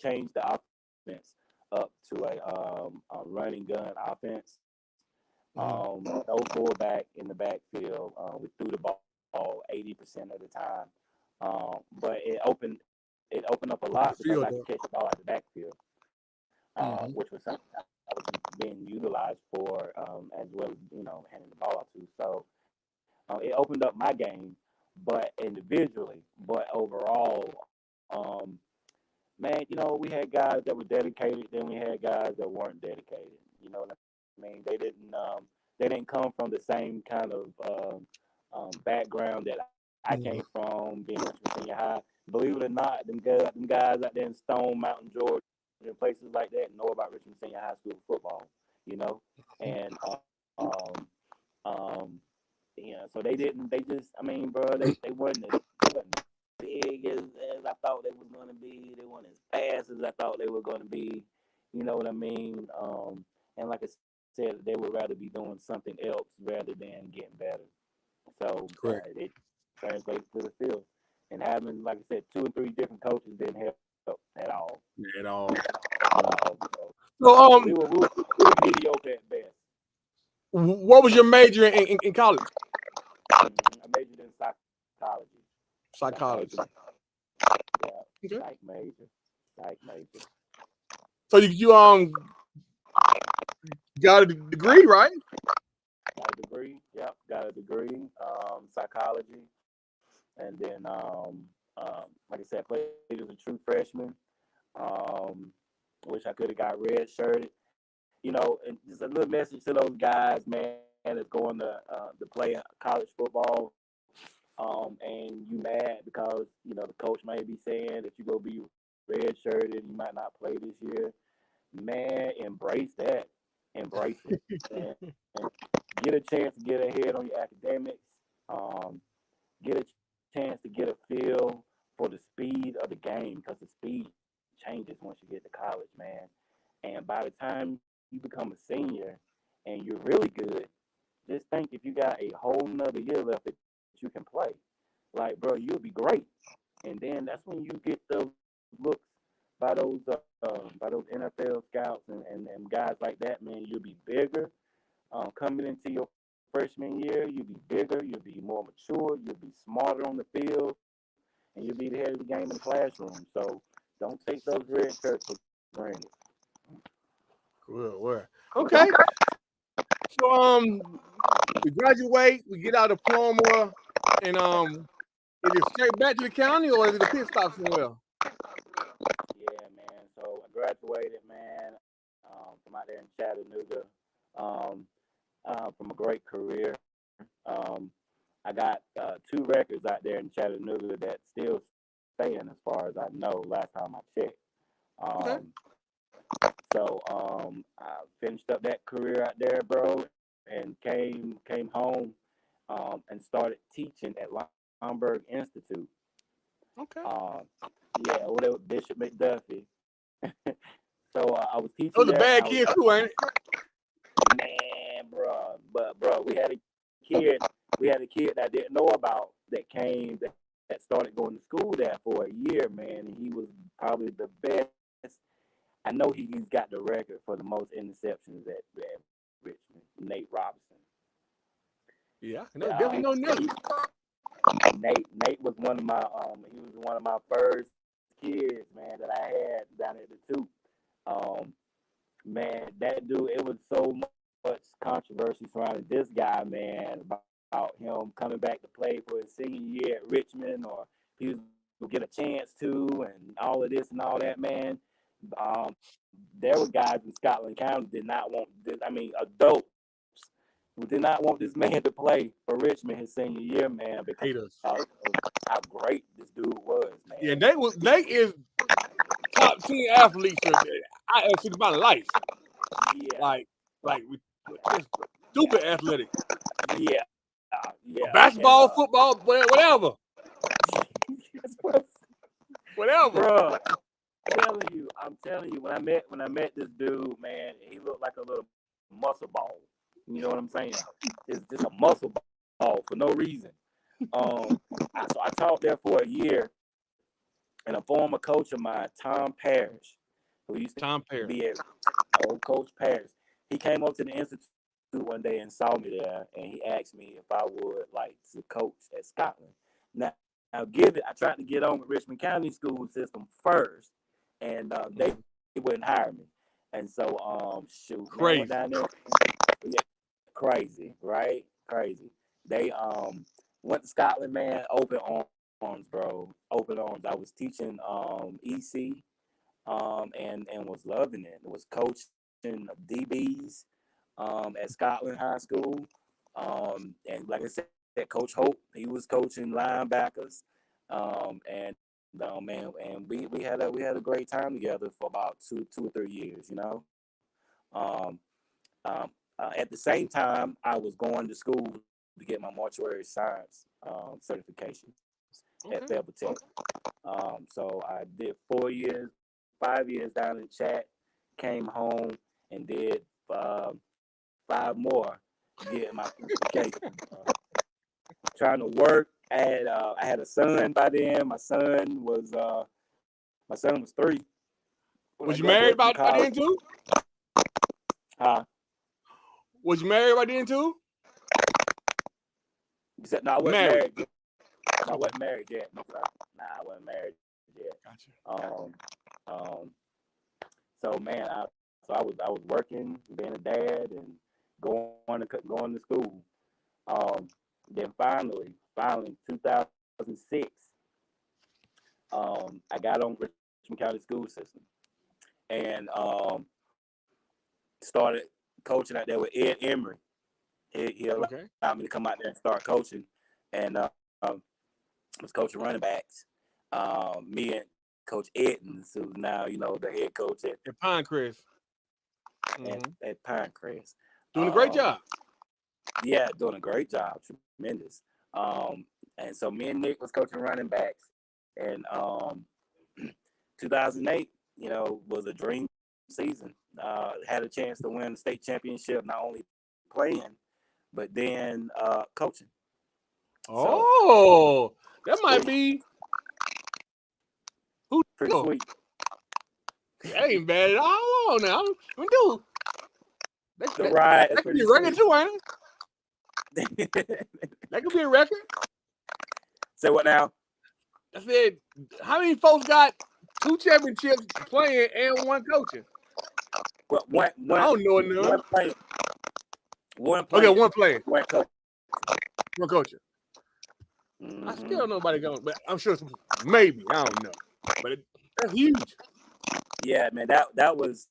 changed the offense up to a running gun offense. No fullback in the backfield. We threw the ball 80% of the time. But it opened up a The lot because field I though. could catch the ball out the backfield, Mm-hmm. which was something I was being utilized for, as well as handing the ball out to. So it opened up my game, but individually, but overall, um, man, we had guys that were dedicated, then we had guys that weren't dedicated. You know what I mean? They didn't come from the same kind of background that I Mm-hmm. came from, being in senior high. Believe it or not, them guys out there in Stone Mountain, Georgia, and places like that know about Richmond Senior High School football. You know, and um, um, so they didn't. They just, I mean, bro, they wasn't big as I thought they were going to be. They weren't as fast as I thought they were going to be. You know what I mean? And like I said, they would rather be doing something else rather than getting better. So Correct. it translates to the field. And having, like I said, two or three different coaches didn't help at all. Yeah, at all. So So we were mediocre at best. what was your major in college? I majored in psychology. Psych Psychology. major. Yeah, Okay. psych major. Psych major. So you got a degree, right? Got a degree. Yep, got a degree. Psychology, and then like I said, played as a true freshman. Um, wish I could have got red shirted. And just a little message to those guys, man, that's going to play college football. And you mad because the coach may be saying that you go be red shirted, you might not play this year. Man, embrace that, embrace it, and get a chance to get ahead on your academics. Um, get a chance to get a feel for the speed of the game because the speed changes once you get to college, man. And by the time you become a senior and you're really good, just think if you got a whole nother year left that you can play. Like, bro, you'll be great. And then that's when you get those looks by those NFL scouts and guys like that, man. You'll be bigger. Coming into your freshman year, you'll be bigger, you'll be more mature, you'll be smarter on the field, and you'll be the head of the game in the classroom. So don't take those red shirts for granted. Well. Okay. So we graduate, we get our diploma, and is it straight back to the county or is it a pit stop somewhere? Yeah, man. So I graduated, man, from out there in Chattanooga, um, from a great career. I got two records out there in Chattanooga that still staying as far as I know. Last time I checked. Okay. So I finished up that career out there, bro, and came home and started teaching at Lombard Institute. Okay. Um, yeah, whatever Bishop McDuffie. So I was teaching Those are there, and bad I was kids too, ain't it? man, bro. But bro, we had a kid that I didn't know about that started going to school there for a year, man, and he was probably the best. I know he's got the record for the most interceptions at Richmond, Nate Robinson. Yeah, no, definitely know Nate. Nate was one of my he was one of my first kids, man, that I had down at the two. Um, man, that dude, it was so much controversy surrounding this guy, man, about him coming back to play for his senior year at Richmond, or he was gonna get a chance to, and all of this and all that, man. Um, there were guys in Scotland County did not want this. I mean, adults who did not want this man to play for Richmond his senior year, man, because Haters. of how great this dude was, man. Yeah, Nate is top 10 athletes I ever seen in my life. Yeah, Like just stupid athletic. yeah, Basketball, and, football, whatever. Whatever. bro. I'm telling you, when I met this dude, man, he looked like a little muscle ball. You know what I'm saying? It's just a muscle ball for no reason. So I taught there for a year, and a former coach of mine, Tom Parrish, who used to be at old Coach Parrish, he came up to the institute one day and saw me there, and he asked me if I would like to coach at Scotland. Now I tried to get on with Richmond County school system first, and they wouldn't hire me. And so, shoot, man, I went down there. Yeah, crazy, right? Crazy. They went to Scotland, man. Open arms, bro. Open arms. I was teaching EC, and was loving it. It was coaching DBs at Scotland High School. And like I said, Coach Hope, he was coaching linebackers. And man, and we had a great time together for about two or 3 years, you know. Um, at the same time, I was going to school to get my mortuary science certification at Fayetteville Tech. So I did 4 years, 5 years down in Chat, came home and did 5 more to get my certification. Trying to work. I had a son by then. My son was 3. Was you married by then too? Huh? Was you married by then too? You said no, I wasn't married. I wasn't married yet. Nah, I wasn't married yet. Gotcha. So man, I was working, being a dad, and going to school. Then finally, 2006, I got on Richmond County school system, and started coaching out there with Ed Emery. He allowed me to come out there and start coaching, and was coaching running backs. Me and Coach Edens, who's now the head coach at Pinecrest. At Pinecrest, doing a great job. Yeah, doing a great job, tremendous. And so me and Nick was coaching running backs, and 2008, was a dream season. Had a chance to win the state championship, not only playing, but then coaching. Oh, so, that might be pretty sweet. That ain't bad at all. Now, dude, that could be a record too, ain't it? That could be a record. Say what now? I said, how many folks got 2 championships playing and 1 coaching? Well, one, I don't know enough. One player. Okay, 1 player. 1 coach. 1 coaching. I still don't know nobody going, but I'm sure maybe. I don't know. But that's huge. Yeah, man, that was,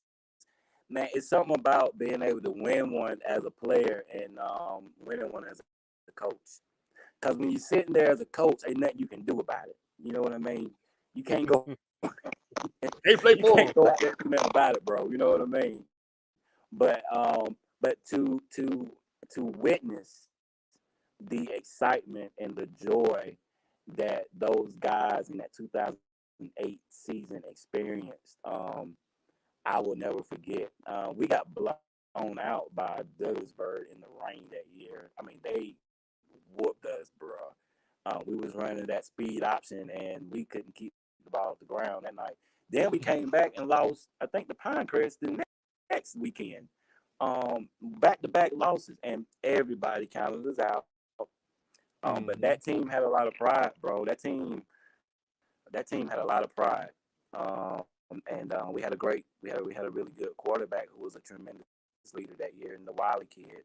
man, it's something about being able to win one as a player and winning one as a coach. Because when you're sitting there as a coach, ain't nothing you can do about it. You know what I mean? You can't go. They play for can't go about it, bro. You know what I mean? But to witness the excitement and the joy that those guys in that 2008 season experienced, I will never forget. We got blown out by Douglasburg in the rain that year. I mean, they whooped us, bro. We was running that speed option, and we couldn't keep the ball off the ground that night. Then we came back and lost, I think, the Pinecrest the next weekend. Back-to-back losses, and everybody counted us out. But that team had a lot of pride, bro. That team had a lot of pride. And we had a really good quarterback who was a tremendous leader that year, and the Wiley kid.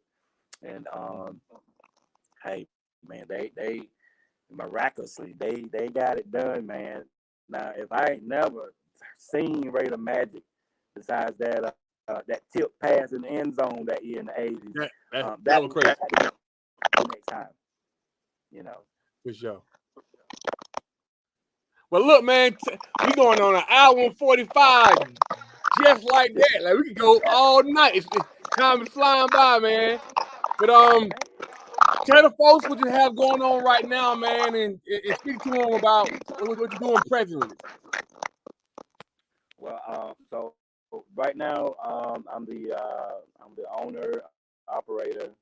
And hey, man, they miraculously they got it done, man. Now, if I ain't never seen Raider Magic besides that tip pass in the end zone that year in the 80s, that was crazy. Next time, you know. For sure. Well, look, man, we going on an hour and 45, just like that. Like we could go all night. Time is flying by, man. But tell the folks what you have going on right now, man, and speak to them about what you're doing presently. Well, so right now, I'm the owner, operator,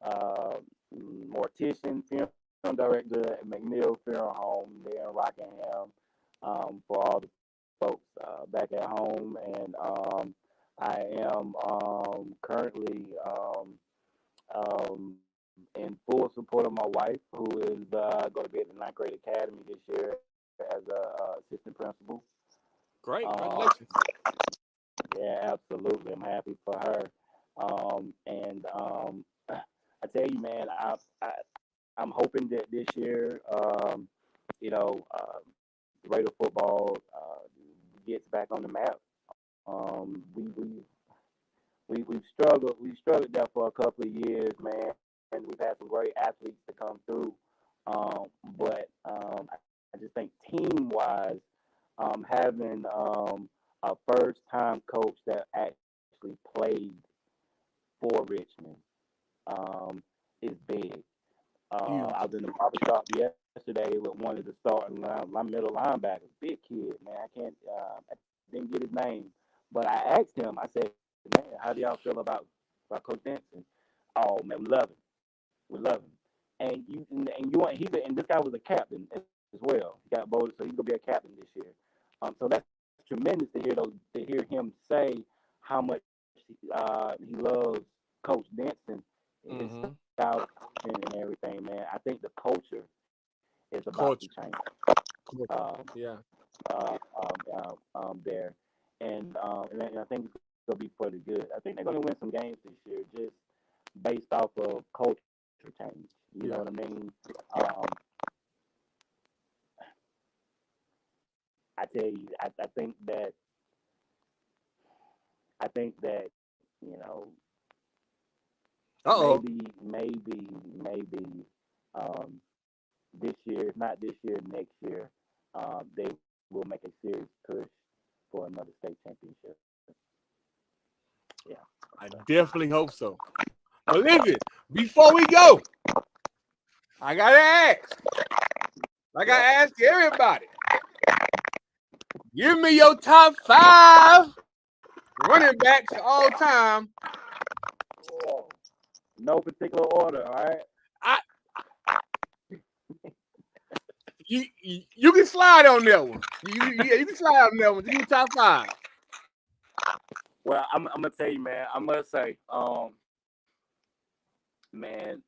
uh, mortician, film director at McNeil Funeral Home there in Rockingham. For all the folks back at home, and I am currently in full support of my wife, who is going to be at the ninth grade academy this year as a assistant principal. Great, congratulations. Yeah, absolutely. I'm happy for her. And I tell you, man, I'm hoping that this year, you know, Raider football gets back on the map. We've struggled. We struggled there for a couple of years, man, and we've had some great athletes to come through. But I just think team wise, having a first time coach that actually played for Richmond is big. I was in the barber shop yesterday with one of the starting my middle linebackers, big kid, man. I didn't get his name, but I asked him. I said, "Man, how do y'all feel about Coach Denson?" Oh man, we love him. We love him. And this guy was a captain as well. He got voted, so he's gonna be a captain this year. So that's tremendous to hear him say how much he loves Coach Denson and his style and everything, man. I think the culture is about to change. There, and I think it's gonna be for the good. I think they're gonna win some games this year, just based off of culture change. You know what I mean? I tell you, I think that you know maybe this year, not this year, next year, they will make a serious push for another state championship. Yeah, I definitely hope so. But listen, before we go, I gotta ask. Like I ask everybody, give me your top 5 running backs of all time. No particular order, all right? You can slide on that one. You can slide on that one. Give me top 5. Well, I'm gonna tell you, man. I must say, man,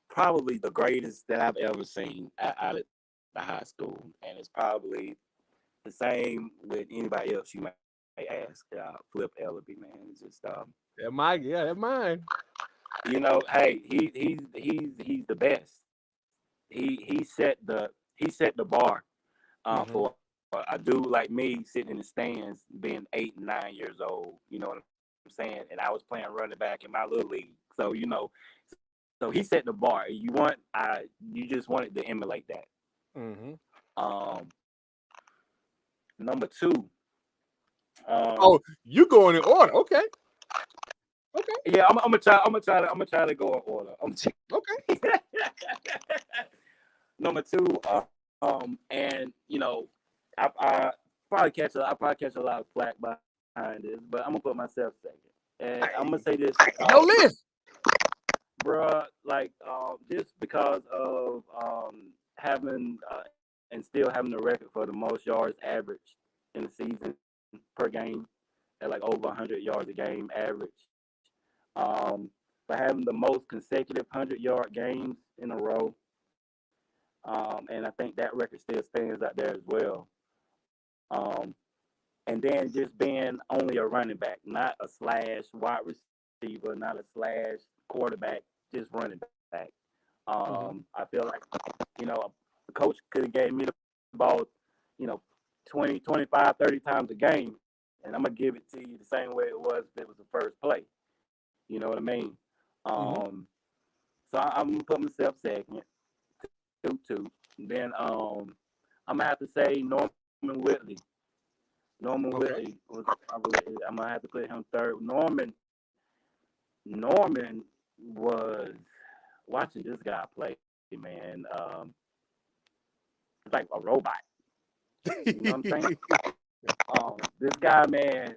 probably the greatest that I've ever seen out of the high school, and it's probably the same with anybody else you might ask. Flip Ellaby, man. It's just that's mine. You know, hey, he's the best. He set the bar for a dude like me sitting in the stands, being 8 and 9 years old. You know what I'm saying? And I was playing running back in my little league, so you know. So he set the bar. You just wanted to emulate that. Number 2. You going in order? Okay. Yeah, I'm gonna try to go in order. Okay. Number 2, and you know, I probably catch a lot of flack behind this, but I'm gonna put myself second, and I'm gonna say this. Your list, bruh, like just because of having and still having the record for the most yards average in the season per game at like over 100 yards a game average. For having the most consecutive 100-yard games in a row, And I think that record still stands out there as well. Um, and then just being only a running back, not a slash wide receiver, not a slash quarterback, just running back. I feel like, the coach could have gave me the ball, you know, 20, 25, 30 times a game, and I'm going to give it to you the same way it was if it was the first play. You know what I mean? So I'm going to put myself second, 2-2. Then I'm going to have to say Norman Whitley. Norman Whitley was probably, I'm going to have to put him third. Norman was watching this guy play, man. It's like a robot. You know what I'm saying? This guy, man,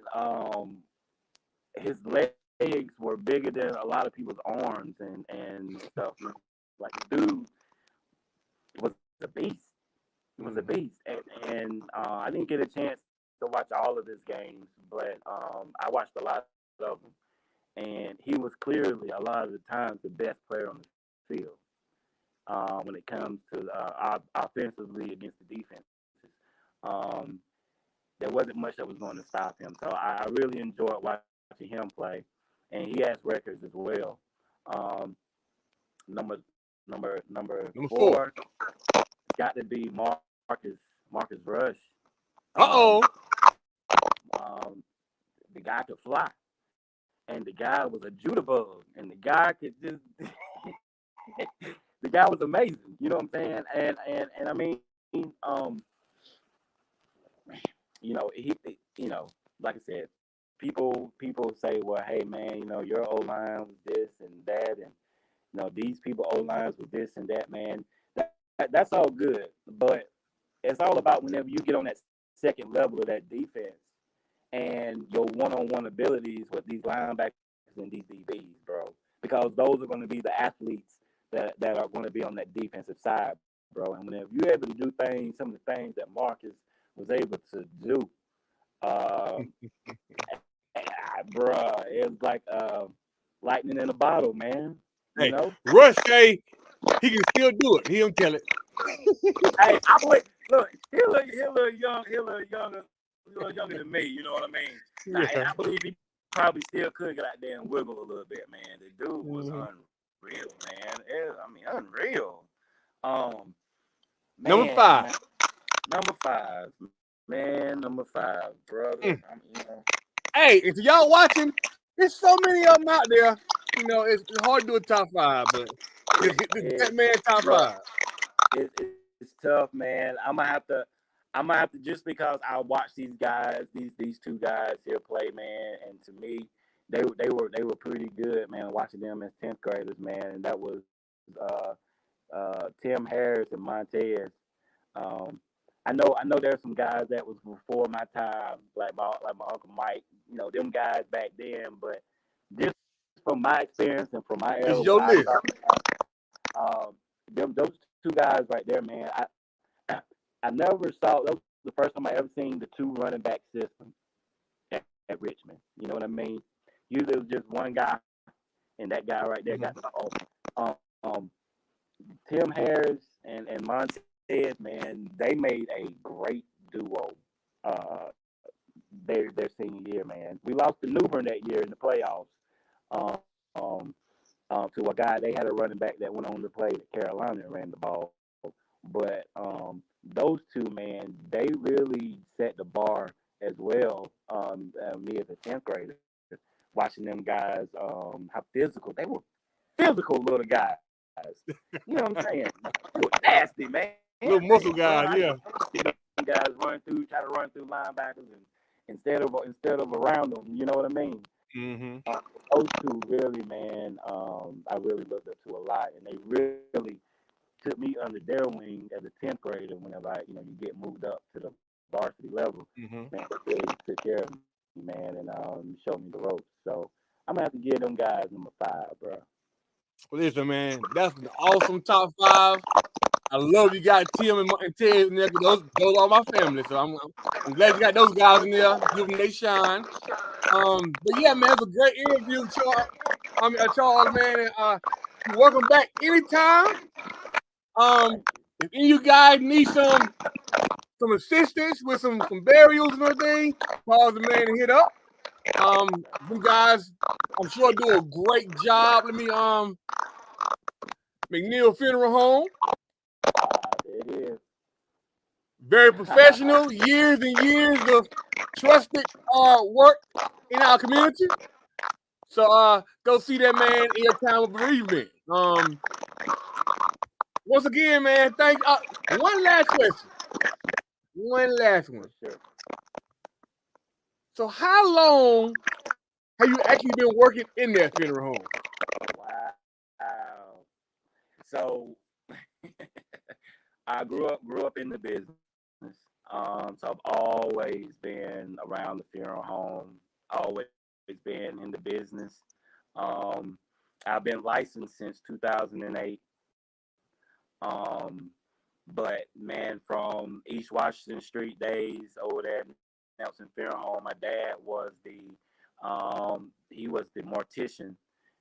his legs were bigger than a lot of people's arms and stuff. Like, dude was a beast. He was a beast. And I didn't get a chance to watch all of his games, but I watched a lot of them. And he was clearly, a lot of the times, the best player on the field when it comes to offensively against the defenses. There wasn't much that was going to stop him. So I really enjoyed watching him play. And he has records as well. Number four got to be Marcus Rush. The guy could fly. And the guy was a judabug. And the guy could just the guy was amazing. You know what I'm saying? And I mean, he like I said, people say, well, hey man, your O-line was this and that, and these people O-lines was this and that, man. That's all good, but it's all about whenever you get on that second level of that defense and your one-on-one abilities with these linebackers and these DBs, bro, because those are going to be the athletes that are going to be on that defensive side, bro. And whenever you're able to do some of the things that Marcus was able to do, bruh, it was like lightning in a bottle, man. Hey, Rush say he can still do it. He don't tell it. Hey, look, he a little younger than me. You know what I mean? Now, and I believe he probably still could get out there and wiggle a little bit, man. The dude was unreal, man. Unreal. Man, Number five, man. Number five, brother. Hey, if y'all watching, there's so many of them out there. It's hard to do a top five, but that man top five. It's tough, man. I'm gonna have to just because I watched these guys, these two guys here play, man, and to me, they were pretty good, man. Watching them as 10th graders, man, and that was Tim Harris and Montez. I know there's some guys that was before my time, like my Uncle Mike, them guys back then, but just from my experience and from my era, those two guys right there, man, I never saw, that was the first time I ever seen the two running back system at Richmond. You know what I mean? Usually it was just one guy, and that guy right there got the ball. Tim Harris and Montez, man, they made a great duo their senior year, man. We lost to Newbern that year in the playoffs to a guy. They had a running back that went on to play at Carolina and ran the ball. But those two, man, they really set the bar as well. Me as a 10th grader, watching them guys, how physical they were, physical little guys. You know what I'm saying? They were nasty, man. Little muscle guys, yeah. Guys try to run through linebackers and instead of around them. You know what I mean? Those two really, man, I really looked up to a lot, and they really took me under their wing as a 10th grader. Whenever you get moved up to the varsity level, man, they really took care of me, man, and showed me the ropes. So I'm gonna have to give them guys number 5, bro. Well, listen, man, that's an awesome top 5. I love you got Tim and Ted in there. Those are my family, so I'm glad you got those guys in there. Give them they shine. But yeah, man, it's a great interview, Charles, man. And, welcome back anytime. if any of you guys need some assistance with some burials and everything, call the man and hit up. You guys, I'm sure do a great job. Let me McNeil Funeral Home. It is. Very professional, years and years of trusted work in our community. So go see that man in your time of bereavement. Once again, man, thank one last question. One last one. Sure. So how long have you actually been working in that funeral home? Wow. So I grew up in the business. So I've always been around the funeral home, always been in the business. I've been licensed since 2008. But man, from East Washington Street days over there at Nelson Funeral Home, my dad was he was the mortician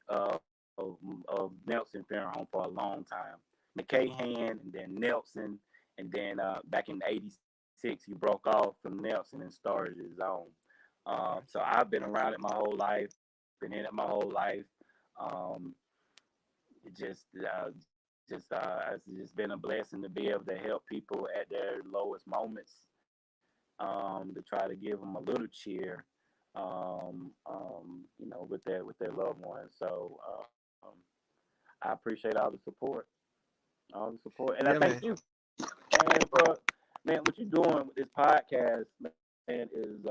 of Nelson Funeral Home for a long time. McKay and then Nelson, and then back in '86 he broke off from Nelson and started his own. So I've been around it my whole life, been in it my whole life. It's just been a blessing to be able to help people at their lowest moments, to try to give them a little cheer, with their loved ones. So I appreciate all the support, and Yeah, I thank you, man, for what you're doing with this podcast, man, is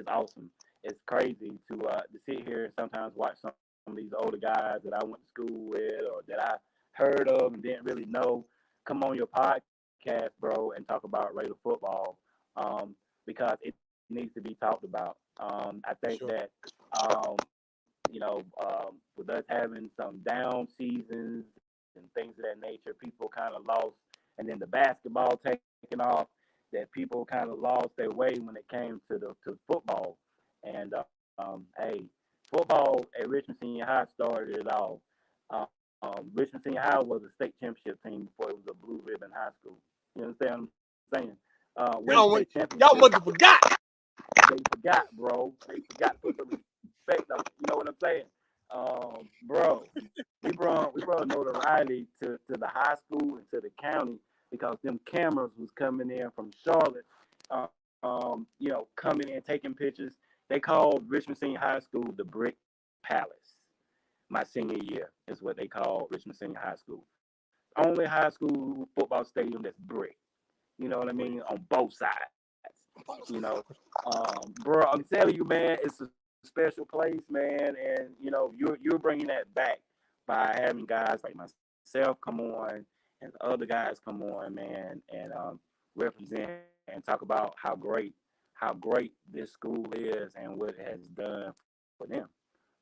awesome. It's crazy to sit here and sometimes watch some of these older guys that I went to school with or that I heard of and didn't really know come on your podcast, bro, and talk about regular football, because it needs to be talked about. I think that with us having some down seasons and things of that nature, people kind of lost, and then the basketball taking off, that people kind of lost their way when it came to football. And hey, football at Richmond Senior High started it all. Richmond Senior High was a state championship team before it was a blue ribbon high school. You understand what I'm saying? Y'all must have forgot. They forgot, bro. They forgot to put some respect on. You know what I'm saying? Bro, we brought notoriety to the high school and to the county because them cameras was coming in from Charlotte, coming in taking pictures. They called Richmond Senior High School the Brick Palace. My senior year is what they call Richmond Senior High School. Only high school football stadium that's brick. You know what I mean? On both sides. Bro, I'm telling you, man, it's a special place, man, and you're bringing that back by having guys like myself come on and the other guys come on, man, and represent and talk about how great this school is and what it has done for them.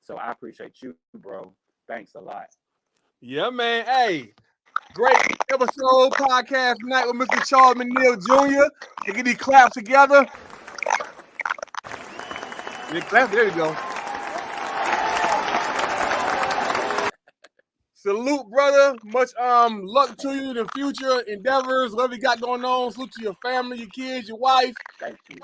So I appreciate you, bro. Thanks a lot. Yeah, man. Hey, great episode podcast tonight with Mr. Charles McNeil Jr. And get these claps together. There you go. Salute, brother. Much luck to you in the future endeavors, whatever you got going on. Salute to your family, your kids, your wife,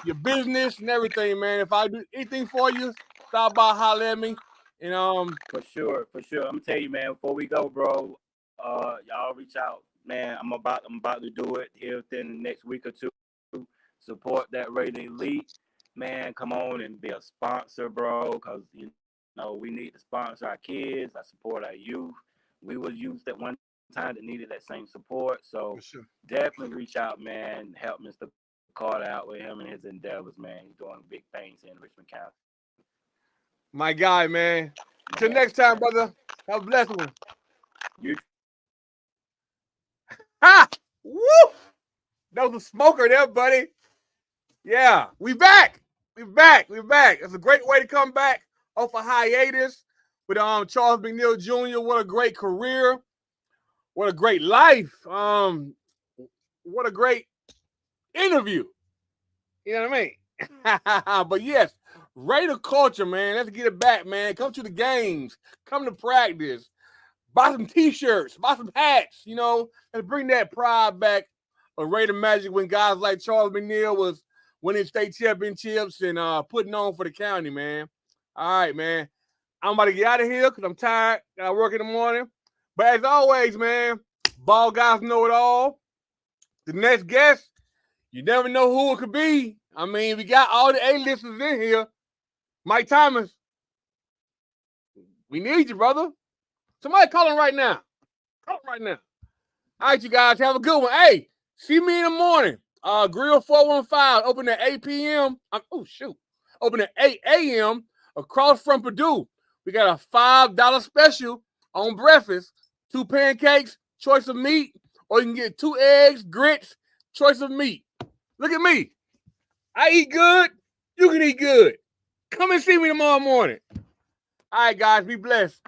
your business, and everything, man. If I do anything for you, stop by, holler at me. And For sure. I'm gonna tell you, man, before we go, bro, y'all reach out. Man, I'm about to do it here within the next week or two. Support that Rated Elite. Man, come on and be a sponsor, bro, because we need to sponsor our kids. I support our youth. We was youth at one time that needed that same support. So definitely reach out, man. Help Mr. Carter out with him and his endeavors, man. He's doing big things here in Richmond County. My guy, man. Till next time, brother. Have a blessed one. You. Ha! Woo! That was a smoker there, buddy. Yeah, we back. We're back. It's a great way to come back off a hiatus with Charles McNeil Jr. What a great career. What a great life. What a great interview. You know what I mean? But yes, Raider culture, man. Let's get it back, man. Come to the games. Come to practice. buy some t-shirts, buy some hats, you know, and bring that pride back of Raider Magic when guys like Charles McNeil was winning state championships and putting on for the county, man. All right, man. I'm about to get out of here because I'm tired. I work in the morning. But as always, man, ball guys know it all. The next guest, you never know who it could be. I mean, we got all the A-listers in here. Mike Thomas, we need you, brother. Somebody call him right now. Call him right now. All right, you guys, have a good one. Hey, see me in the morning. Grill 415, open at 8 p.m. Open at 8 a.m. across from Purdue. We got a $5 special on breakfast. 2 pancakes, choice of meat, or you can get 2 eggs, grits, choice of meat. Look at me. I eat good. You can eat good. Come and see me tomorrow morning. All right, guys, be blessed.